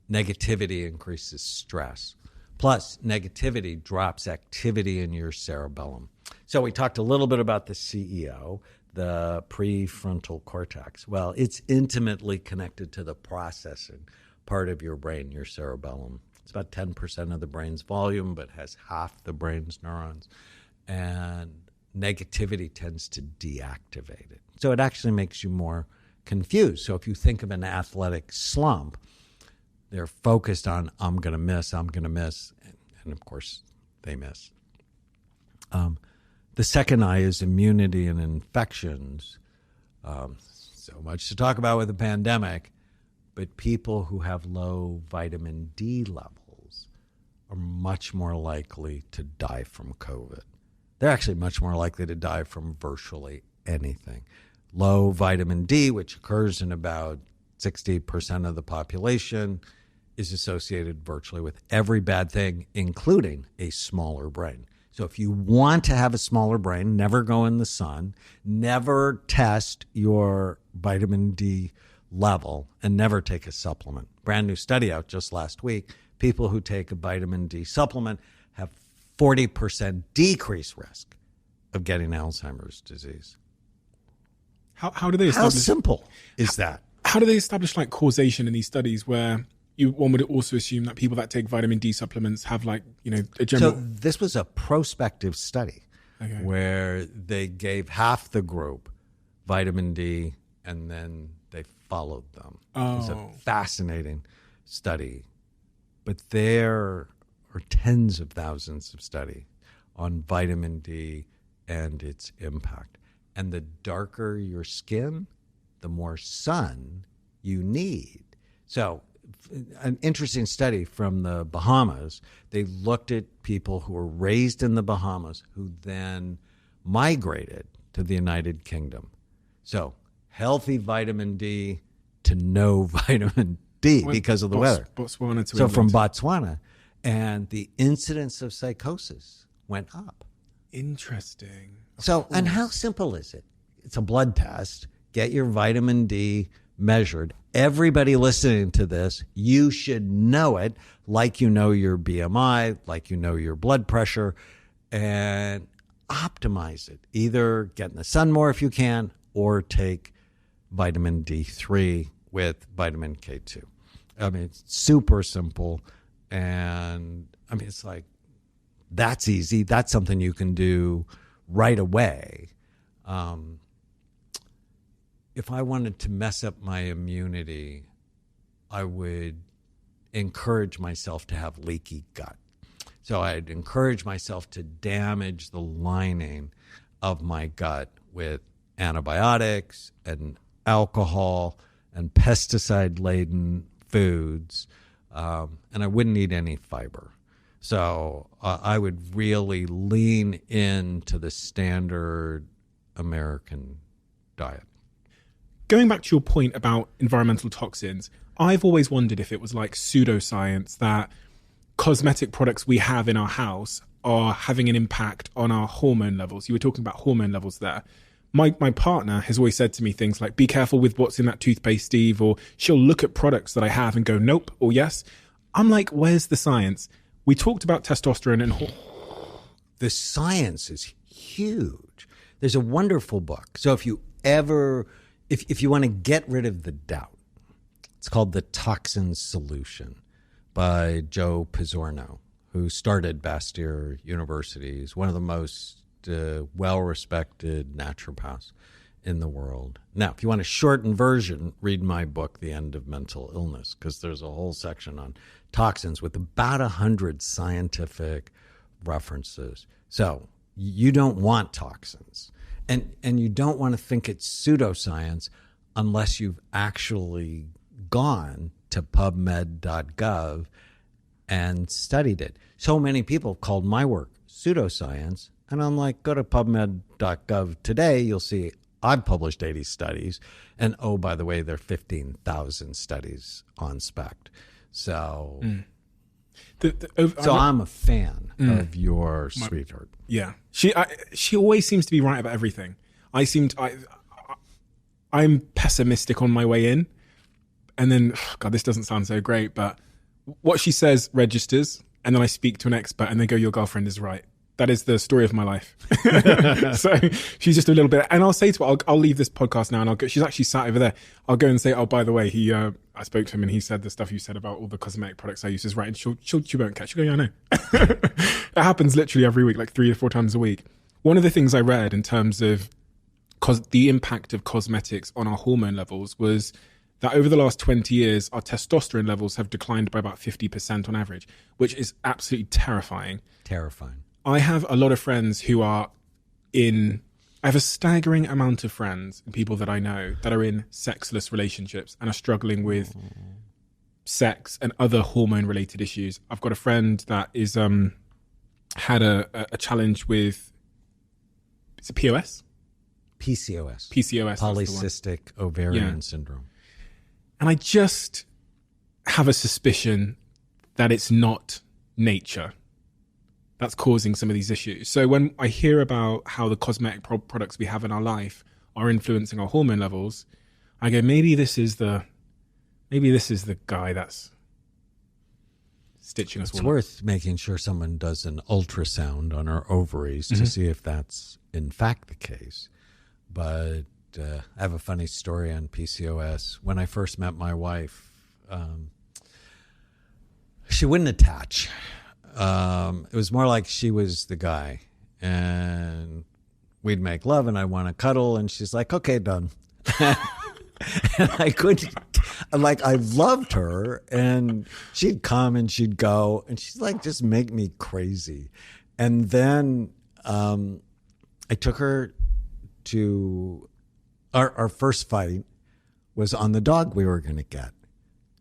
Negativity increases stress. Plus, negativity drops activity in your cerebellum. So we talked a little bit about the CEO, the prefrontal cortex. Well, it's intimately connected to the processing part of your brain, your cerebellum. It's about 10% of the brain's volume, but has half the brain's neurons. And negativity tends to deactivate it. So it actually makes you more confused. So if you think of an athletic slump, they're focused on, I'm going to miss. And of course, they miss. The second I is immunity and infections. So much to talk about with the pandemic, but people who have low vitamin D levels are much more likely to die from COVID. They're actually much more likely to die from virtually anything. Low vitamin D, which occurs in about 60% of the population, is associated virtually with every bad thing, including a smaller brain. So if you want to have a smaller brain, never go in the sun, never test your vitamin D level, and never take a supplement. Brand new study out just last week. People who take a vitamin D supplement have 40% decreased risk of getting Alzheimer's disease. How do they establish? How simple is that? How do they establish causation in these studies where one would also assume that people that take vitamin D supplements have a general... So this was a prospective study where they gave half the group vitamin D and then they followed them. It was a fascinating study. But there are tens of thousands of studies on vitamin D and its impact. And the darker your skin, the more sun you need. So an interesting study from the Bahamas, they looked at people who were raised in the Bahamas who then migrated to the United Kingdom. So healthy vitamin D to no vitamin D because of the weather. Botswana to So England. from Botswana, and the incidence of psychosis went up. Interesting. So, and how simple is it? It's a blood test. Get your vitamin D measured. Everybody listening to this, you should know it, like you know your BMI, like you know your blood pressure, and optimize it. Either get in the sun more if you can, or take vitamin D3 with vitamin K2. I mean, it's super simple. And I mean, it's that's easy. That's something you can do right away. If I wanted to mess up my immunity, I would encourage myself to have leaky gut. So I'd encourage myself to damage the lining of my gut with antibiotics and alcohol and pesticide-laden foods, and I wouldn't eat any fiber. So I would really lean into the standard American diet. going back to your point about environmental toxins, I've always wondered if it was like pseudoscience that cosmetic products we have in our house are having an impact on our hormone levels. You were talking about hormone levels there. My partner has always said to me things like, be careful with what's in that toothpaste, Steve, or she'll look at products that I have and go, nope, or yes. I'm like, where's the science? We talked about testosterone and... The science is huge. There's a wonderful book. So if you ever, if you want to get rid of the doubt, it's called The Toxin Solution by Joe Pizzorno, who started Bastyr University. He's one of the most well-respected naturopaths in the world. Now, if you want a shortened version, read my book, The End of Mental Illness, because there's a whole section on toxins with about 100 scientific references. So you don't want toxins. And you don't want to think it's pseudoscience unless you've actually gone to PubMed.gov and studied it. So many people have called my work pseudoscience, and I'm like, go to PubMed.gov today, you'll see I've published 80 studies, and oh, by the way, there are 15,000 studies on SPECT. So, I'm a fan of your sweetheart. Yeah, she always seems to be right about everything. I'm pessimistic on my way in, and then God, this doesn't sound so great, but what she says registers, and then I speak to an expert, and they go, "Your girlfriend is right." That is the story of my life. So she's just a little bit, and I'll say to her, I'll leave this podcast now, and I'll go. She's actually sat over there. I'll go and say, "Oh, by the way, I spoke to him, and he said the stuff you said about all the cosmetic products I use is right." And she won't catch. She'll go, "Yeah, I know." It happens literally every week, like 3 or 4 times a week. One of the things I read in terms of the impact of cosmetics on our hormone levels was that over the last 20 years, our testosterone levels have declined by about 50% on average, which is absolutely terrifying. Terrifying. I have a lot of friends who are I have a staggering amount of friends and people that I know that are in sexless relationships and are struggling with sex and other hormone related issues. I've got a friend that is had a challenge with, is it POS? PCOS. PCOS. Polycystic ovarian syndrome. And I just have a suspicion that it's not nature that's causing some of these issues. So when I hear about how the cosmetic products we have in our life are influencing our hormone levels, I go, maybe this is the guy that's stitching us all It's worth making sure someone does an ultrasound on our ovaries to see if that's in fact the case. But I have a funny story on PCOS. When I first met my wife, she wouldn't attach. It was more like she was the guy, and we'd make love and I want to cuddle, and she's like, okay, done. And I couldn't, like, I loved her, and she'd come and she'd go, and she's like, just make me crazy. And then I took her to our first fight was on the dog we were going to get.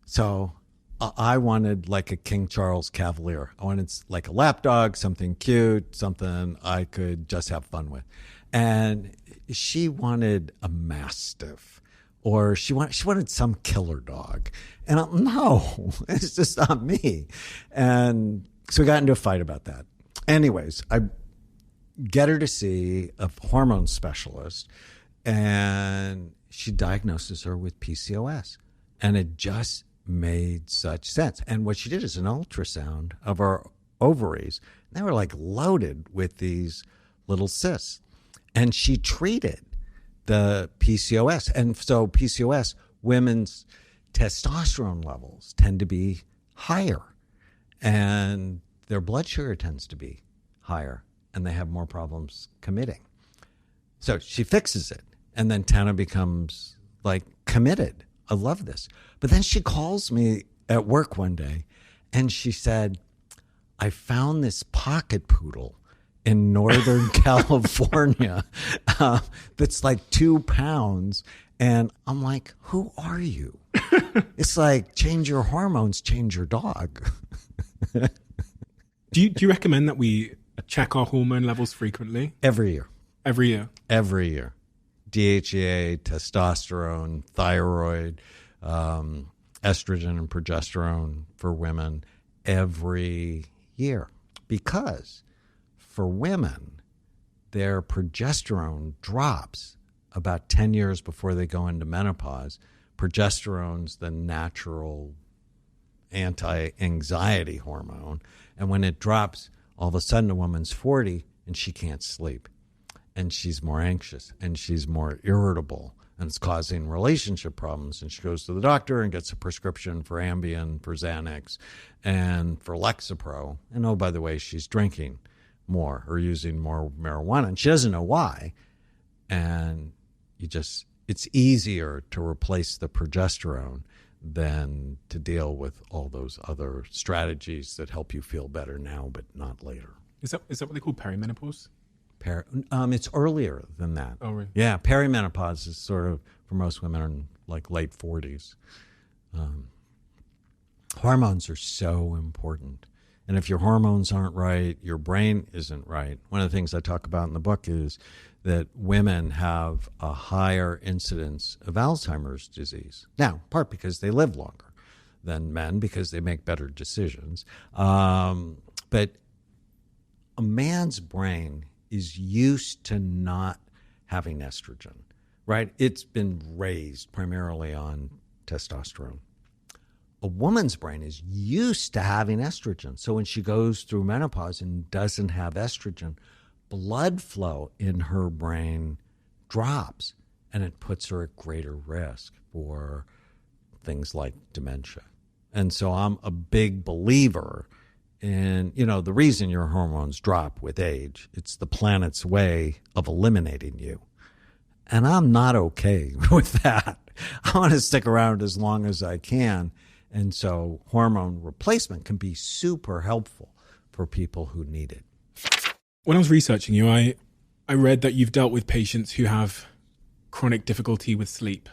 So I wanted like a King Charles Cavalier. I wanted like a lap dog, something cute, something I could just have fun with. And she wanted a Mastiff, or she wanted some killer dog. And no, it's just not me. And so we got into a fight about that. Anyways, I get her to see a hormone specialist, and she diagnoses her with PCOS. And it just made such sense. And what she did is an ultrasound of our ovaries. They were like loaded with these little cysts. And she treated the PCOS. And so PCOS, women's testosterone levels tend to be higher, and their blood sugar tends to be higher, and they have more problems committing. So she fixes it, and then Tana becomes like committed. I love this. But then she calls me at work one day, and she said, I found this pocket poodle in Northern California that's like 2 pounds. And I'm like, who are you? It's like, change your hormones, change your dog. Do you recommend that we check our hormone levels frequently? Every year. Every year? Every year. DHEA, testosterone, thyroid, estrogen and progesterone for women every year. Because for women, their progesterone drops about 10 years before they go into menopause. Progesterone's the natural anti-anxiety hormone. And when it drops, all of a sudden a woman's 40 and she can't sleep. And she's more anxious and she's more irritable. And it's causing relationship problems. And she goes to the doctor and gets a prescription for Ambien, for Xanax, and for Lexapro. And oh, by the way, she's drinking more or using more marijuana. And she doesn't know why. And it's easier to replace the progesterone than to deal with all those other strategies that help you feel better now, but not later. Is that what they call perimenopause? It's earlier than that. Oh, really? Yeah, perimenopause is sort of, for most women, in like late 40s. Hormones are so important. And if your hormones aren't right, your brain isn't right. One of the things I talk about in the book is that women have a higher incidence of Alzheimer's disease. Now, part because they live longer than men, because they make better decisions. But a man's brain is used to not having estrogen, right? It's been raised primarily on testosterone. A woman's brain is used to having estrogen. So when she goes through menopause and doesn't have estrogen, blood flow in her brain drops, and it puts her at greater risk for things like dementia. And so I'm a big believer in, the reason your hormones drop with age, it's the planet's way of eliminating you. And I'm not okay with that. I want to stick around as long as I can. And so hormone replacement can be super helpful for people who need it. When I was researching you, I read that you've dealt with patients who have chronic difficulty with sleep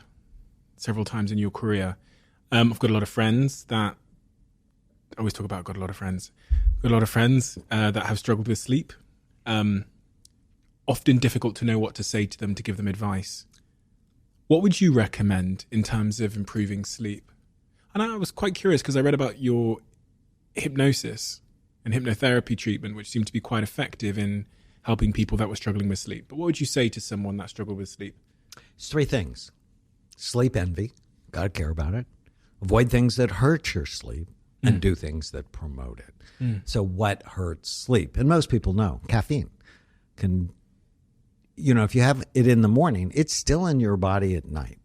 several times in your career. I've got a lot of friends that I always talk about. I've got a lot of friends that have struggled with sleep. Often difficult to know what to say to them to give them advice. What would you recommend in terms of improving sleep? And I was quite curious because I read about your hypnosis and hypnotherapy treatment, which seemed to be quite effective in helping people that were struggling with sleep. But what would you say to someone that struggled with sleep? It's three things. Sleep envy. Got to care about it. Avoid things that hurt your sleep and do things that promote it. So what hurts sleep? And most people know caffeine can, if you have it in the morning, it's still in your body at night.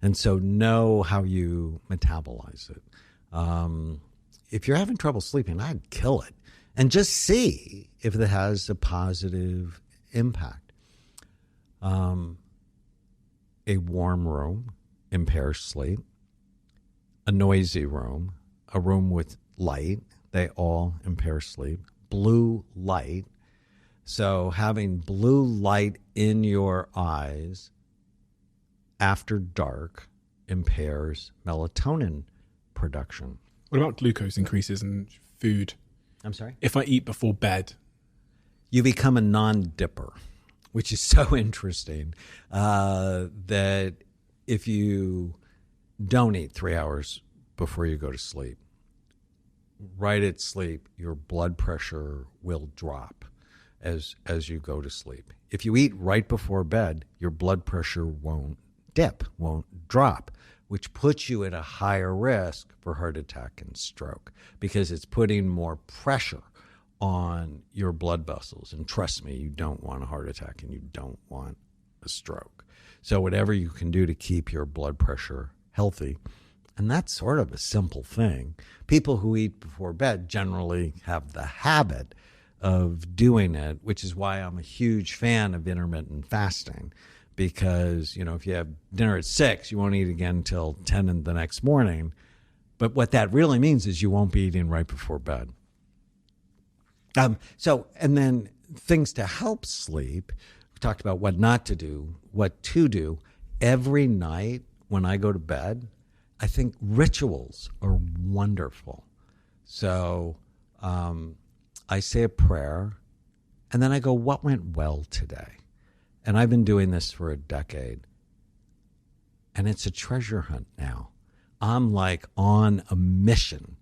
And so know how you metabolize it. If you're having trouble sleeping, I'd kill it and just see if it has a positive impact. A warm room impairs sleep. A noisy room, a room with light, they all impair sleep. Blue light. So having blue light in your eyes after dark impairs melatonin production. What about glucose increases in food? I'm sorry? If I eat before bed. You become a non-dipper, which is so interesting, that if you don't eat 3 hours before you go to sleep, right at sleep, your blood pressure will drop as you go to sleep. If you eat right before bed, your blood pressure won't drop, which puts you at a higher risk for heart attack and stroke because it's putting more pressure on your blood vessels. And trust me, you don't want a heart attack and you don't want a stroke. So whatever you can do to keep your blood pressure healthy, and that's sort of a simple thing. People who eat before bed generally have the habit of doing it, which is why I'm a huge fan of intermittent fasting. Because, if you have dinner at 6, you won't eat again until 10 in the next morning. But what that really means is you won't be eating right before bed. And then things to help sleep. We talked about what not to do, what to do. Every night when I go to bed, I think rituals are wonderful. So I say a prayer, and then I go, what went well today? And I've been doing this for a decade. And it's a treasure hunt now. I'm like on a mission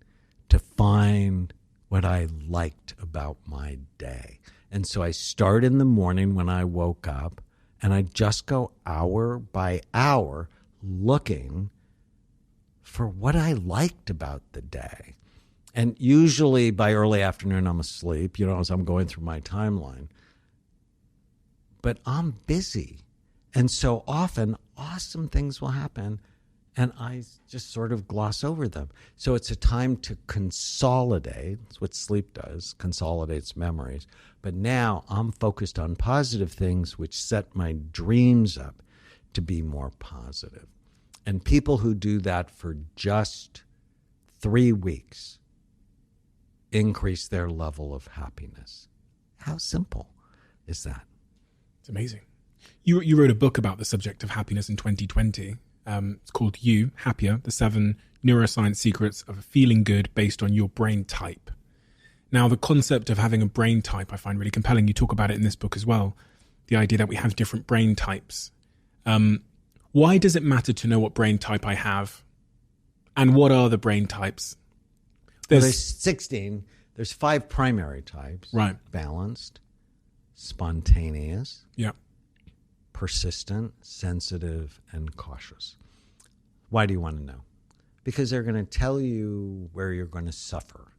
to find what I liked about my day. And so I start in the morning when I woke up, and I just go hour by hour looking for what I liked about the day. And usually by early afternoon, I'm asleep, as I'm going through my timeline. But I'm busy. And so often, awesome things will happen, and I just sort of gloss over them. So it's a time to consolidate. That's what sleep does, consolidates memories. But now I'm focused on positive things, which set my dreams up to be more positive. And people who do that for just 3 weeks increase their level of happiness. How simple is that? It's amazing. You wrote a book about the subject of happiness in 2020. It's called You, Happier, the 7 Neuroscience Secrets of Feeling Good Based on Your Brain Type. Now, the concept of having a brain type I find really compelling. You talk about it in this book as well, the idea that we have different brain types. Why does it matter to know what brain type I have? And what are the brain types? There's 16. There's 5 primary types. Right. Balanced, spontaneous, yeah, persistent, sensitive, and cautious. Why do you want to know? Because they're going to tell you where you're going to suffer.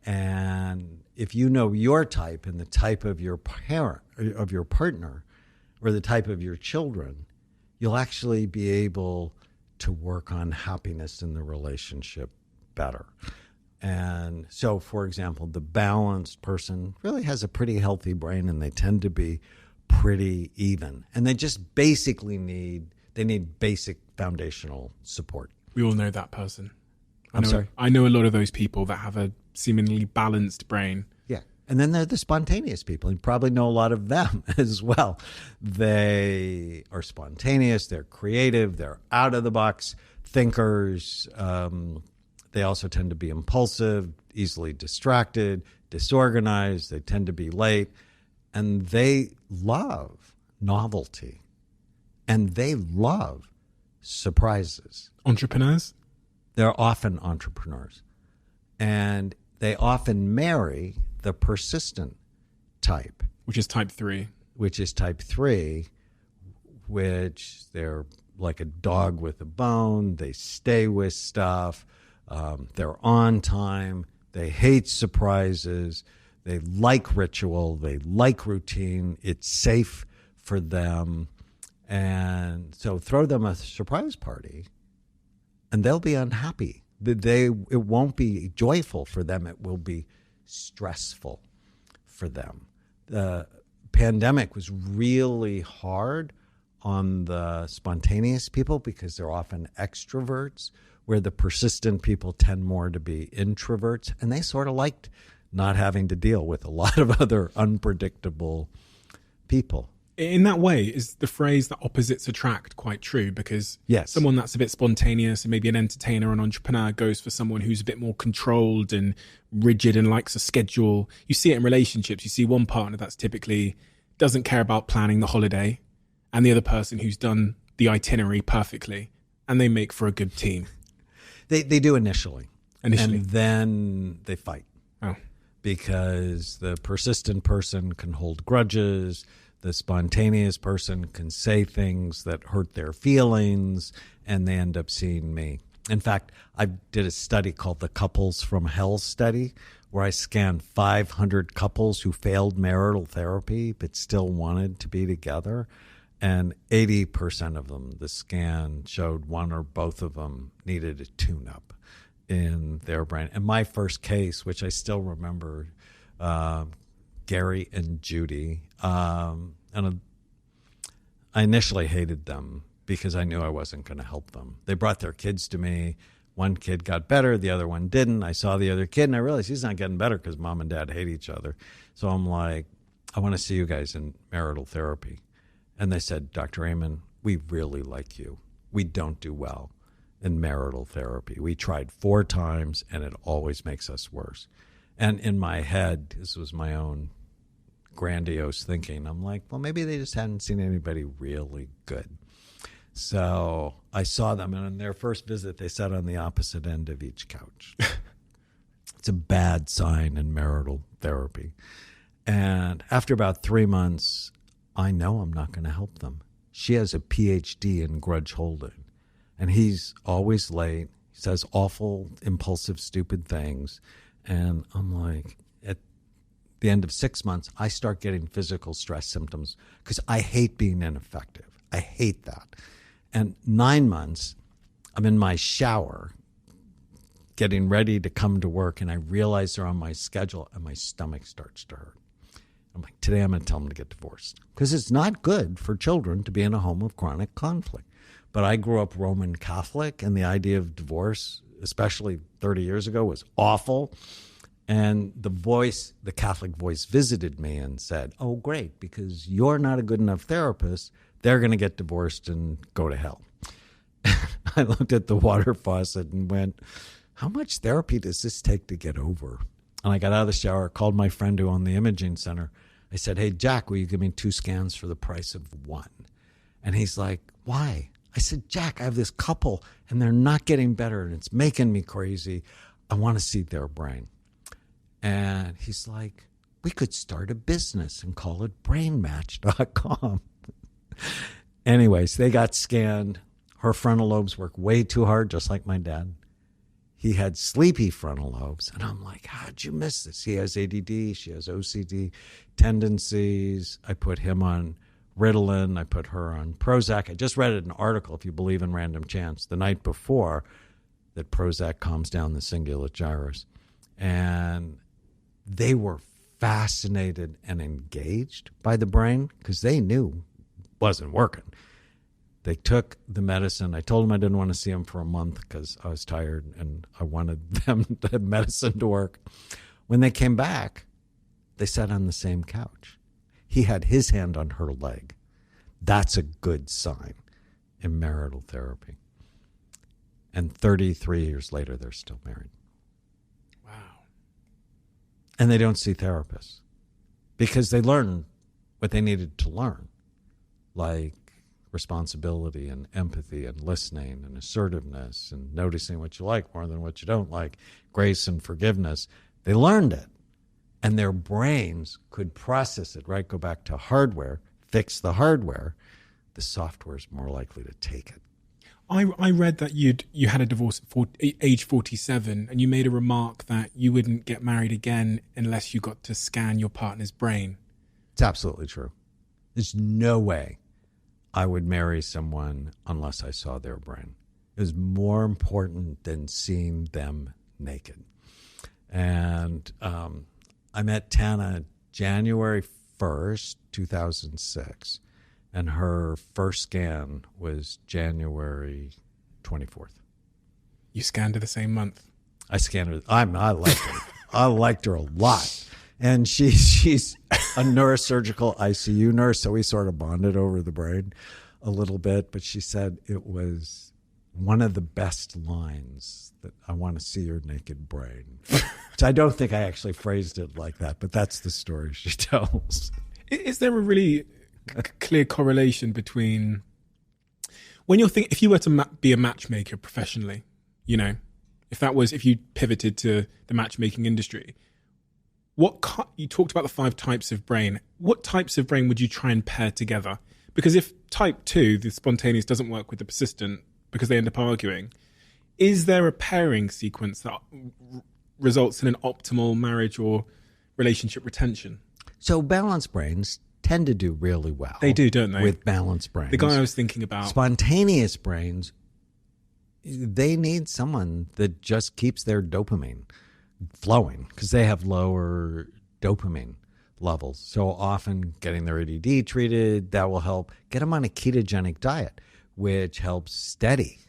And if you know your type and the type of your parent, of your partner, or the type of your children, you'll actually be able to work on happiness in the relationship better. And so, for example, the balanced person really has a pretty healthy brain, and they tend to be pretty even. And they just basically need basic foundational support. We all know that person. I'm sorry? I know a lot of those people that have a seemingly balanced brain. Yeah. And then there are the spontaneous people. You probably know a lot of them as well. They are spontaneous. They're creative. They're out-of-the-box thinkers. They also tend to be impulsive, easily distracted, disorganized. They tend to be late. And they love novelty. And they love surprises. Entrepreneurs? They're often entrepreneurs. And they often marry the persistent type. Which is type 3. Which is type 3, which they're like a dog with a bone. They stay with stuff. They're on time. They hate surprises. They like ritual. They like routine. It's safe for them. And so throw them a surprise party, and they'll be unhappy. It won't be joyful for them. It will be stressful for them. The pandemic was really hard on the spontaneous people because they're often extroverts, where the persistent people tend more to be introverts, and they sort of liked not having to deal with a lot of other unpredictable people. In that way, is the phrase that opposites attract quite true? Because yes, someone that's a bit spontaneous and maybe an entertainer or an entrepreneur goes for someone who's a bit more controlled and rigid and likes a schedule. You see it in relationships. You see one partner that's typically doesn't care about planning the holiday, and the other person who's done the itinerary perfectly, and they make for a good team. They do initially. And then they fight. Oh. Because the persistent person can hold grudges. The spontaneous person can say things that hurt their feelings, and they end up seeing me. In fact, I did a study called the Couples from Hell study, where I scanned 500 couples who failed marital therapy but still wanted to be together. And 80% of them, the scan showed one or both of them needed a tune-up in their brain. And my first case, which I still remember, Gary and Judy, and I initially hated them because I knew I wasn't going to help them. They brought their kids to me. One kid got better, the other one didn't. I saw the other kid, and I realized he's not getting better because mom and dad hate each other. So I'm like, I want to see you guys in marital therapy. And they said, Dr. Amen, we really like you. We don't do well in marital therapy. We tried 4 times, and it always makes us worse. And in my head, this was my own grandiose thinking. I'm like, well, maybe they just hadn't seen anybody really good. So I saw them, and on their first visit, they sat on the opposite end of each couch. It's a bad sign in marital therapy. And after about 3 months, I know I'm not going to help them. She has a PhD in grudge holding, and he's always late. He says awful, impulsive, stupid things. And I'm like, at the end of 6 months, I start getting physical stress symptoms because I hate being ineffective. I hate that. And 9 months, I'm in my shower getting ready to come to work, and I realize they're on my schedule, and my stomach starts to hurt. I'm like, today I'm going to tell them to get divorced, because it's not good for children to be in a home of chronic conflict. But I grew up Roman Catholic, and the idea of divorce, especially 30 years ago, was awful. And the Catholic voice visited me and said, oh, great, because you're not a good enough therapist, they're going to get divorced and go to hell. I looked at the water faucet and went, how much therapy does this take to get over? And I got out of the shower, called my friend who owned the imaging center. I said, hey, Jack, will you give me 2 scans for the price of 1? And he's like, why? I said, Jack, I have this couple, and they're not getting better, and it's making me crazy. I want to see their brain. And he's like, we could start a business and call it brainmatch.com. Anyways, they got scanned. Her frontal lobes work way too hard, just like my dad. He had sleepy frontal lobes. And I'm like, how'd you miss this? He has ADD. She has OCD tendencies. I put him on Ritalin. I put her on Prozac. I just read an article, if you believe in random chance, the night before, that Prozac calms down the cingulate gyrus. And they were fascinated and engaged by the brain because they knew it wasn't working. They took the medicine. I told them I didn't want to see them for a month because I was tired and I wanted the medicine to work. When they came back, they sat on the same couch. He had his hand on her leg. That's a good sign in marital therapy. And 33 years later, they're still married. Wow. And they don't see therapists because they learned what they needed to learn, like responsibility and empathy and listening and assertiveness and noticing what you like more than what you don't like, grace and forgiveness. They learned it, and their brains could process it, right? Go back to hardware, fix the hardware. The software is more likely to take it. I read that you had a divorce at age 47, and you made a remark that you wouldn't get married again unless you got to scan your partner's brain. It's absolutely true. There's no way I would marry someone unless I saw their brain. It was more important than seeing them naked. And I met Tana January 1st, 2006. And her first scan was January 24th. You scanned her the same month. I scanned her. I liked her. I liked her a lot. And she's a neurosurgical ICU nurse, so we sort of bonded over the brain a little bit. But she said it was one of the best lines, that I want to see your naked brain. Which I don't think I actually phrased it like that, but that's the story she tells. Is there a really clear correlation between when you're thinking, if you were to be a matchmaker professionally, if you pivoted to the matchmaking industry, you talked about the 5 types of brain. What types of brain would you try and pair together? Because if type 2, the spontaneous, doesn't work with the persistent because they end up arguing, is there a pairing sequence that results in an optimal marriage or relationship retention? So balanced brains tend to do really well. They do, don't they? With balanced brains. The guy I was thinking about. Spontaneous brains, they need someone that just keeps their dopamine flowing because they have lower dopamine levels. So often getting their ADD treated, that will help. Get them on a ketogenic diet, which helps steady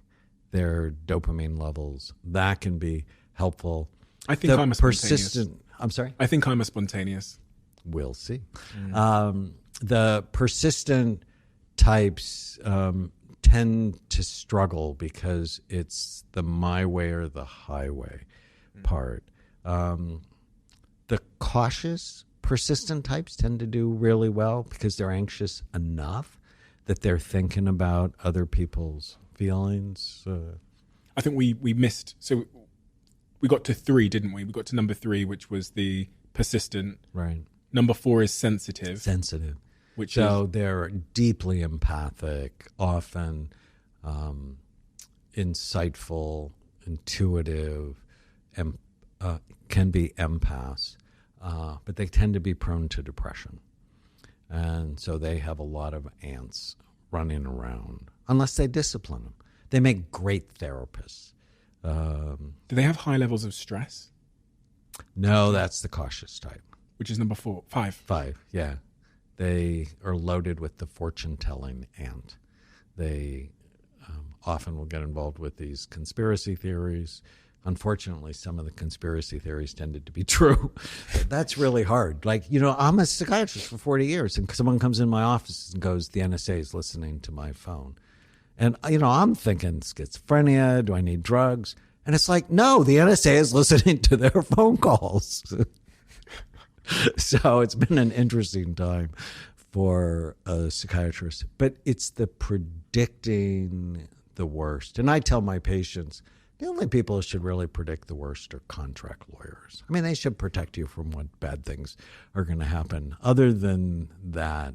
their dopamine levels. That can be helpful. I think I'm a spontaneous. I'm sorry? I think I'm a spontaneous. We'll see. The persistent types tend to struggle because it's the my way or the highway part. The cautious persistent types tend to do really well because they're anxious enough that they're thinking about other people's feelings. I think we missed. So we got to 3, didn't we? We got to number 3, which was the persistent. Right. Number 4 is sensitive. So they're deeply empathic, often insightful, intuitive, and can be empaths, but they tend to be prone to depression. And so they have a lot of ants running around, unless they discipline them. They make great therapists. Do they have high levels of stress? No, that's the cautious type. Which is number 5. 5, yeah. They are loaded with the fortune-telling ant. They often will get involved with these conspiracy theories. Unfortunately, some of the conspiracy theories tended to be true. That's really hard. Like, I'm a psychiatrist for 40 years, and someone comes in my office and goes, the NSA is listening to my phone. And, I'm thinking, schizophrenia, do I need drugs? And it's like, no, the NSA is listening to their phone calls. So it's been an interesting time for a psychiatrist. But it's the predicting the worst. And I tell my patients, the only people who should really predict the worst are contract lawyers. I mean, they should protect you from what bad things are going to happen. Other than that,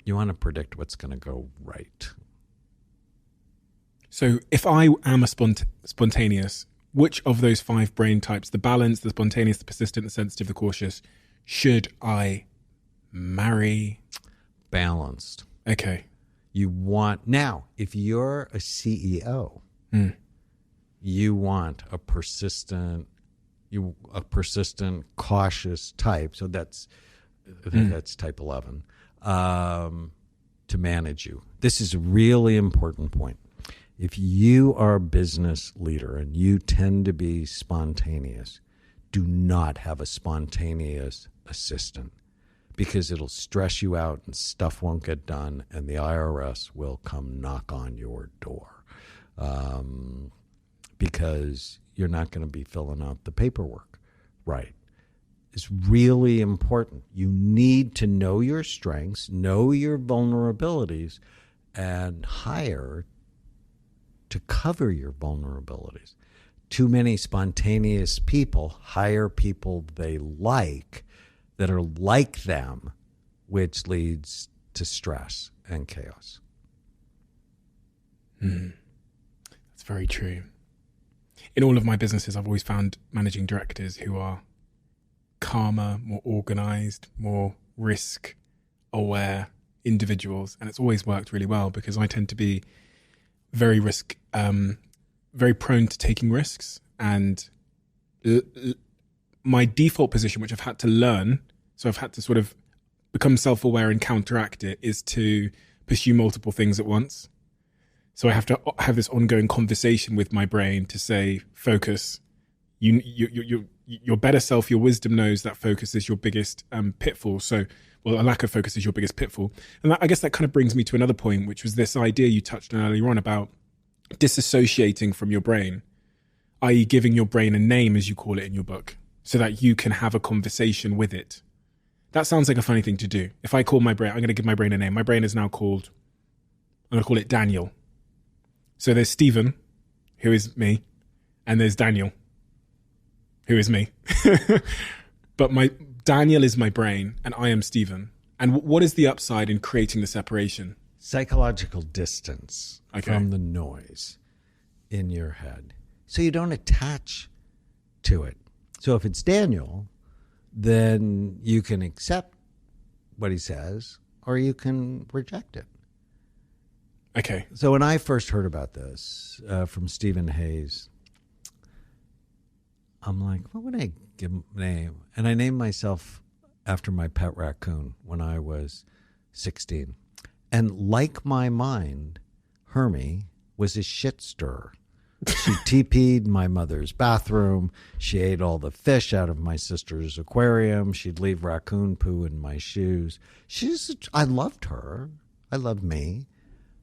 you want to predict what's going to go right. So if I am a spontaneous, which of those 5 brain types, the balanced, the spontaneous, the persistent, the sensitive, the cautious, should I marry? Balanced. Okay. Now, if you're a CEO, you want a persistent, cautious type. So I think that's type 11, to manage you. This is a really important point. If you are a business leader and you tend to be spontaneous, do not have a spontaneous assistant, because it'll stress you out and stuff won't get done, and the IRS will come knock on your door, because you're not going to be filling out the paperwork right. It's really important. You need to know your strengths, know your vulnerabilities, and hire to cover your vulnerabilities. Too many spontaneous people hire people they like that are like them, which leads to stress and chaos. That's very true. In all of my businesses, I've always found managing directors who are calmer, more organized, more risk-aware individuals, and it's always worked really well because I tend to be very very prone to taking risks, and my default position, which I've had to learn, so I've had to sort of become self-aware and counteract it, is to pursue multiple things at once. So I have to have this ongoing conversation with my brain to say, focus. Your better self, your wisdom knows that focus is your biggest pitfall. So, well, a lack of focus is your biggest pitfall. And I guess that kind of brings me to another point, which was this idea you touched on earlier on about disassociating from your brain, i.e. giving your brain a name, as you call it in your book, so that you can have a conversation with it. That sounds like a funny thing to do. If I call my brain, I'm going to give my brain a name. My brain is now called, I'm going to call it Daniel. So there's Stephen, who is me, and there's Daniel, who is me. But Daniel is my brain, and I am Stephen. And what is the upside in creating the separation? Psychological distance from the noise in your head, so you don't attach to it. So if it's Daniel, then you can accept what he says, or you can reject it. Okay. So when I first heard about this from Stephen Hayes, I'm like, what would I give him a name? And I named myself after my pet raccoon when I was 16. And like my mind, Hermie was a shit stirrer. She TP'd my mother's bathroom. She ate all the fish out of my sister's aquarium. She'd leave raccoon poo in my shoes. I loved her. I loved me.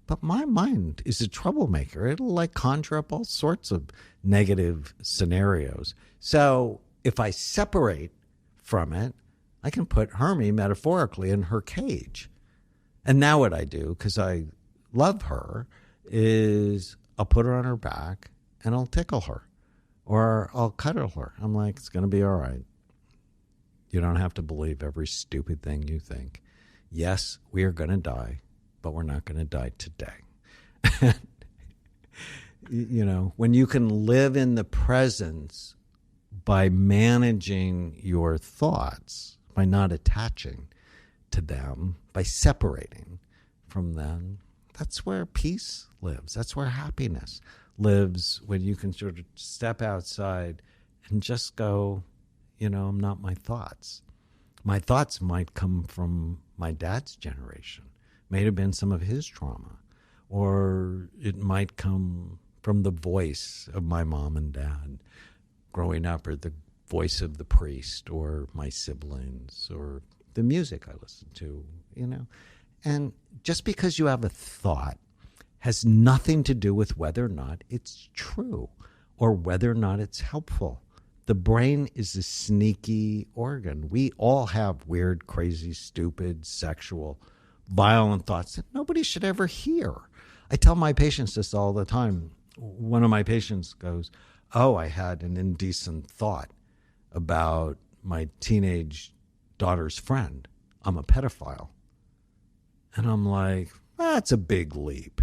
But my mind is a troublemaker. It'll like conjure up all sorts of negative scenarios. So if I separate from it, I can put Hermie metaphorically in her cage. And now what I do, because I love her, is I'll put her on her back and I'll tickle her or I'll cuddle her. I'm like, it's going to be all right. You don't have to believe every stupid thing you think. Yes, we are going to die, but we're not going to die today. You know, when you can live in the presence by managing your thoughts, by not attaching to them, by separating from them, that's where peace lives. That's where happiness lives, when you can sort of step outside and just go, you know, I'm not my thoughts. My thoughts might come from my dad's generation, may have been some of his trauma, or it might come from the voice of my mom and dad growing up, or the voice of the priest, or my siblings, or the music I listen to, you know. And just because you have a thought has nothing to do with whether or not it's true or whether or not it's helpful. The brain is a sneaky organ. We all have weird, crazy, stupid, sexual, violent thoughts that nobody should ever hear. I tell my patients this all the time. One of my patients goes, oh, I had an indecent thought about my teenage daughter's friend. I'm a pedophile. And I'm like, that's a big leap.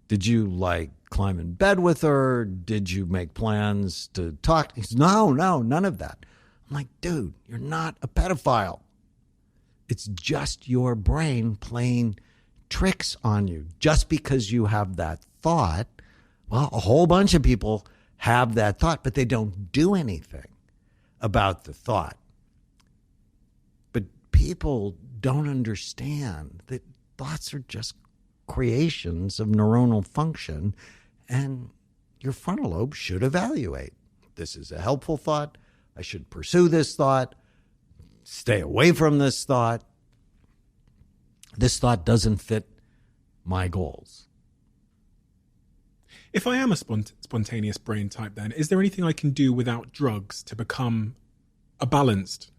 Did you, like, climb in bed with her? Did you make plans to talk? He says, no, none of that. I'm like, dude, you're not a pedophile. It's just your brain playing tricks on you. Just because you have that thought, well, a whole bunch of people have that thought, but they don't do anything about the thought. But people don't understand that thoughts are just creations of neuronal function, and your frontal lobe should evaluate. This is a helpful thought. I should pursue this thought. Stay away from this thought. This thought doesn't fit my goals. If I am a spontaneous brain type, then, is there anything I can do without drugs to become a balanced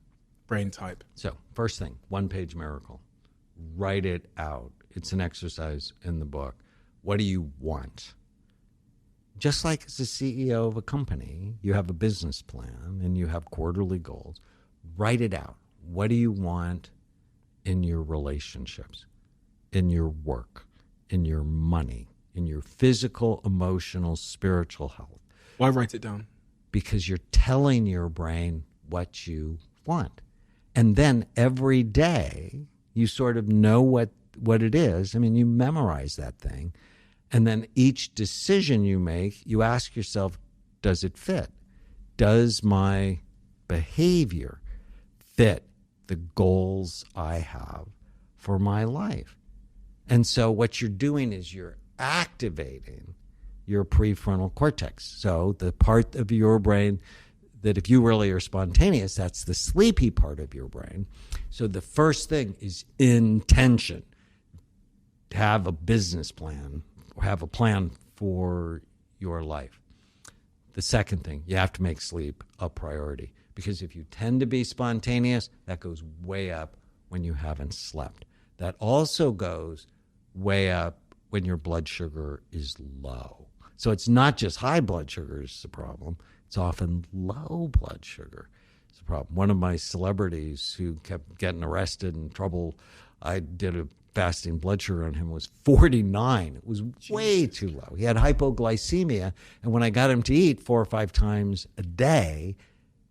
brain type? So, first thing, one-page miracle. Write it out. It's an exercise in the book. What do you want? Just like as a CEO of a company, you have a business plan and you have quarterly goals. Write it out. What do you want in your relationships, in your work, in your money, in your physical, emotional, spiritual health? Why write it down? Because you're telling your brain what you want. And then every day you sort of know what it is. I mean, you memorize that thing. And then each decision you make, you ask yourself, does it fit? Does my behavior fit the goals I have for my life? And so what you're doing is you're activating your prefrontal cortex. So the part of your brain that, if you really are spontaneous, that's the sleepy part of your brain. So the first thing is intention. Have a business plan, or have a plan for your life. The second thing, you have to make sleep a priority, because if you tend to be spontaneous, that goes way up when you haven't slept. That also goes way up when your blood sugar is low. So it's not just high blood sugar is the problem. It's often low blood sugar is the problem. One of my celebrities who kept getting arrested and trouble, I did a fasting blood sugar on him, was 49. It was way too low. He had hypoglycemia, and when I got him to eat 4 or 5 times a day,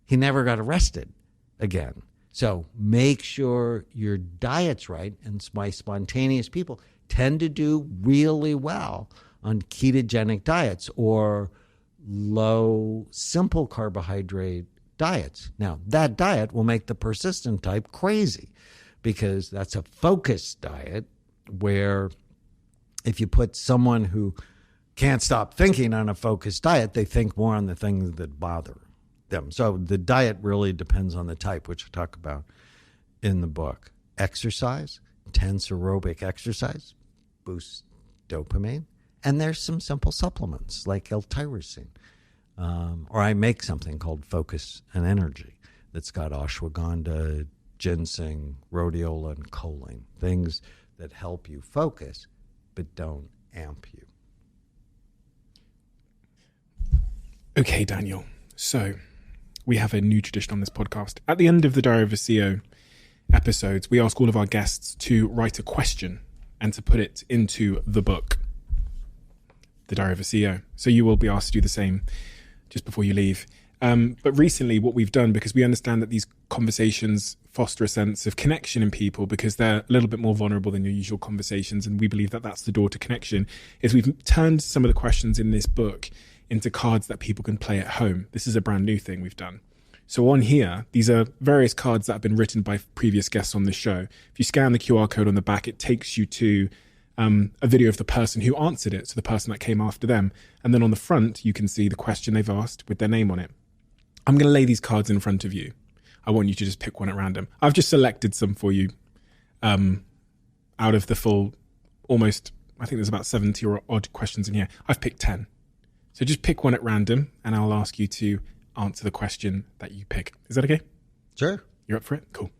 he never got arrested again. So make sure your diet's right, and my spontaneous people tend to do really well on ketogenic diets or low, simple carbohydrate diets. Now, that diet will make the persistent type crazy, because that's a focused diet where if you put someone who can't stop thinking on a focused diet, they think more on the things that bother them. So the diet really depends on the type, which I talk about in the book. Exercise, intense aerobic exercise, boosts dopamine. And there's some simple supplements like L-tyrosine. Or I make something called Focus and Energy that's got ashwagandha, ginseng, rhodiola, and choline, things that help you focus but don't amp you. Okay, Daniel. So we have a new tradition on this podcast. At the end of the Diary of a CEO episodes, we ask all of our guests to write a question and to put it into the book, The Diary of a CEO. So you will be asked to do the same just before you leave. But recently what we've done, because we understand that these conversations foster a sense of connection in people because they're a little bit more vulnerable than your usual conversations, and we believe that that's the door to connection, is we've turned some of the questions in this book into cards that people can play at home. This is a brand new thing we've done. So on here, these are various cards that have been written by previous guests on this show. If you scan the QR code on the back, it takes you to a video of the person who answered it, so the person that came after them. And then on the front, you can see the question they've asked with their name on it. I'm going to lay these cards in front of you. I want you to just pick one at random. I've just selected some for you out of the full, almost, I think there's about 70 or odd questions in here. I've picked 10. So just pick one at random and I'll ask you to answer the question that you pick. Is that okay? Sure. You're up for it? Cool.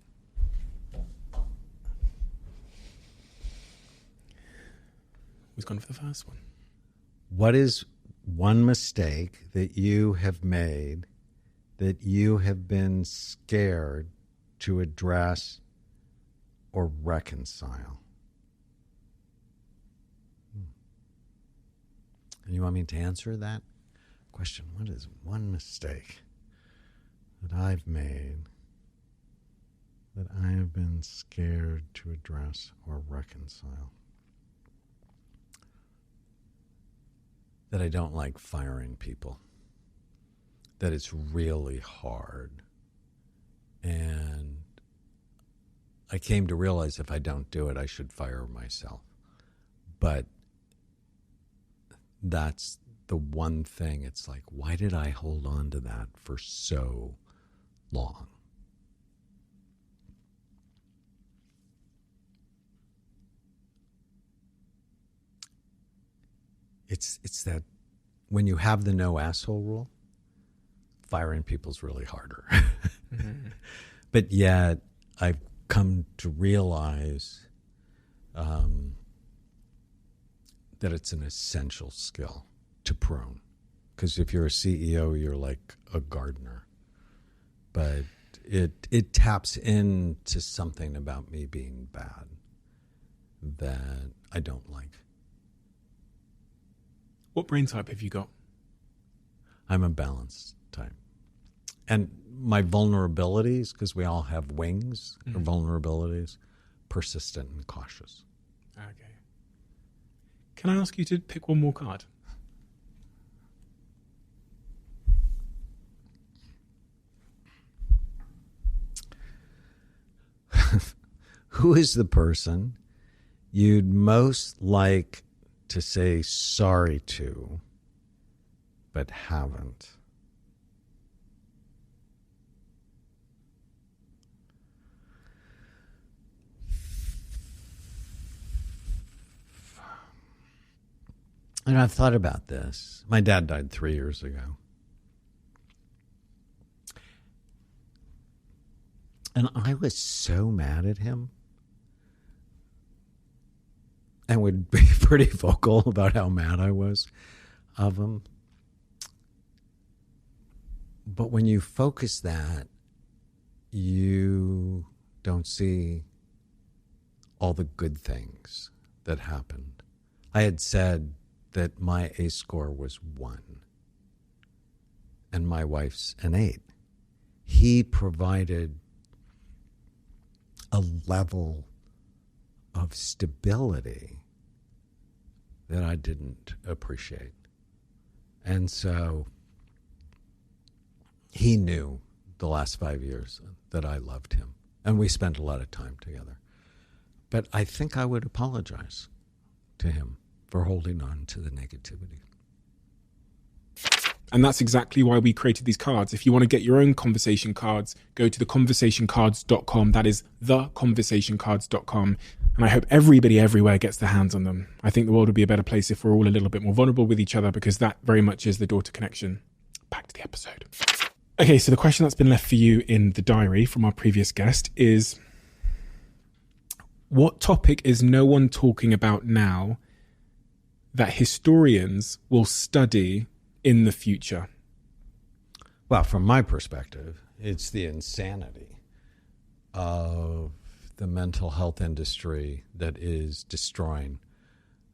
Who's gone for the first one? What is one mistake that you have made that you have been scared to address or reconcile? And you want me to answer that question? What is one mistake that I've made that I have been scared to address or reconcile? That I don't like firing people. That it's really hard. And I came to realize if I don't do it, I should fire myself. But that's the one thing. It's like, why did I hold on to that for so long? It's that when you have the no asshole rule, firing people's really harder. Mm-hmm. But yet I've come to realize that it's an essential skill to prune. Because if you're a CEO, you're like a gardener. But it taps into something about me being bad that I don't like. What brain type have you got? I'm a balanced type. And my vulnerabilities, because we all have wings, or vulnerabilities, persistent and cautious. Okay. Can I ask you to pick one more card? Who is the person you'd most like to say sorry to, but haven't? And I've thought about this. My dad died 3 years ago. And I was so mad at him. And would be pretty vocal about how mad I was of him. But when you focus that, you don't see all the good things that happened. I had said that my ACE score was 1 and my wife's an 8. He provided a level of stability that I didn't appreciate. And so he knew the last 5 years that I loved him. And we spent a lot of time together. But I think I would apologize to him for holding on to the negativity. And that's exactly why we created these cards. If you want to get your own conversation cards, go to theconversationcards.com. That is theconversationcards.com. And I hope everybody everywhere gets their hands on them. I think the world would be a better place if we're all a little bit more vulnerable with each other, because that very much is the door to connection. Back to the episode. Okay, so the question that's been left for you in the diary from our previous guest is, what topic is no one talking about now that historians will study in the future? Well, from my perspective, it's the insanity of the mental health industry that is destroying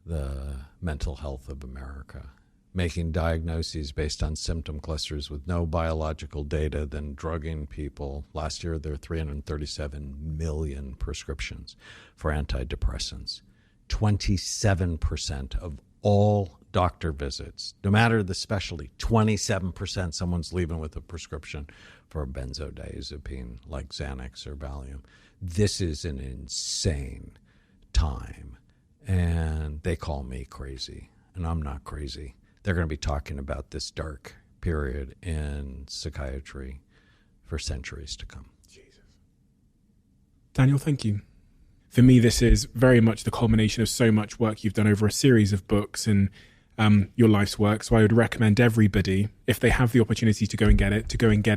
the mental health of America, making diagnoses based on symptom clusters with no biological data, then drugging people. Last year, there were 337 million prescriptions for antidepressants. 27% of all doctor visits, no matter the specialty, 27% someone's leaving with a prescription for a benzodiazepine like Xanax or Valium. This is an insane time, and they call me crazy, and I'm not crazy. They're going to be talking about this dark period in psychiatry for centuries to come. Jesus. Daniel, thank you. For me, this is very much the culmination of so much work you've done over a series of books and your life's work. So I would recommend everybody, if they have the opportunity to go and get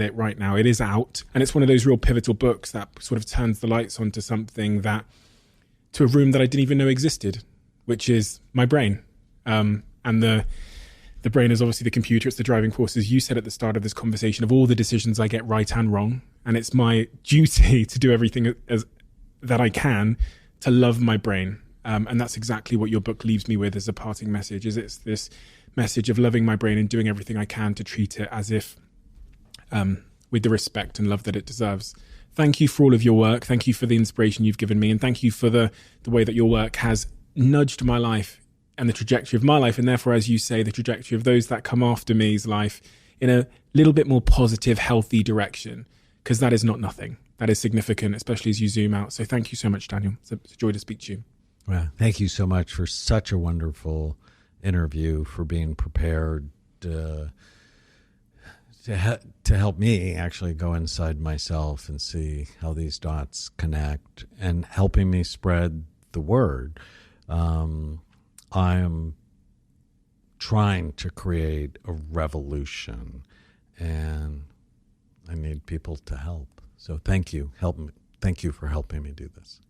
it right now. It is out, and it's one of those real pivotal books that sort of turns the lights onto something to a room that I didn't even know existed, which is my brain. And the brain is obviously the computer. It's the driving force, as you said at the start of this conversation, of all the decisions I get right and wrong. And it's my duty to do everything that I can to love my brain. And that's exactly what your book leaves me with as a parting message, is it's this message of loving my brain and doing everything I can to treat it as if with the respect and love that it deserves. Thank you for all of your work. Thank you for the inspiration you've given me. And thank you for the way that your work has nudged my life and the trajectory of my life, and therefore, as you say, the trajectory of those that come after me's life in a little bit more positive, healthy direction, because that is not nothing. That is significant, especially as you zoom out. So thank you so much, Daniel. It's a joy to speak to you. Well, thank you so much for such a wonderful interview, for being prepared to help me actually go inside myself and see how these dots connect, and helping me spread the word. I am trying to create a revolution, and I need people to help. So thank you. Thank you for helping me do this.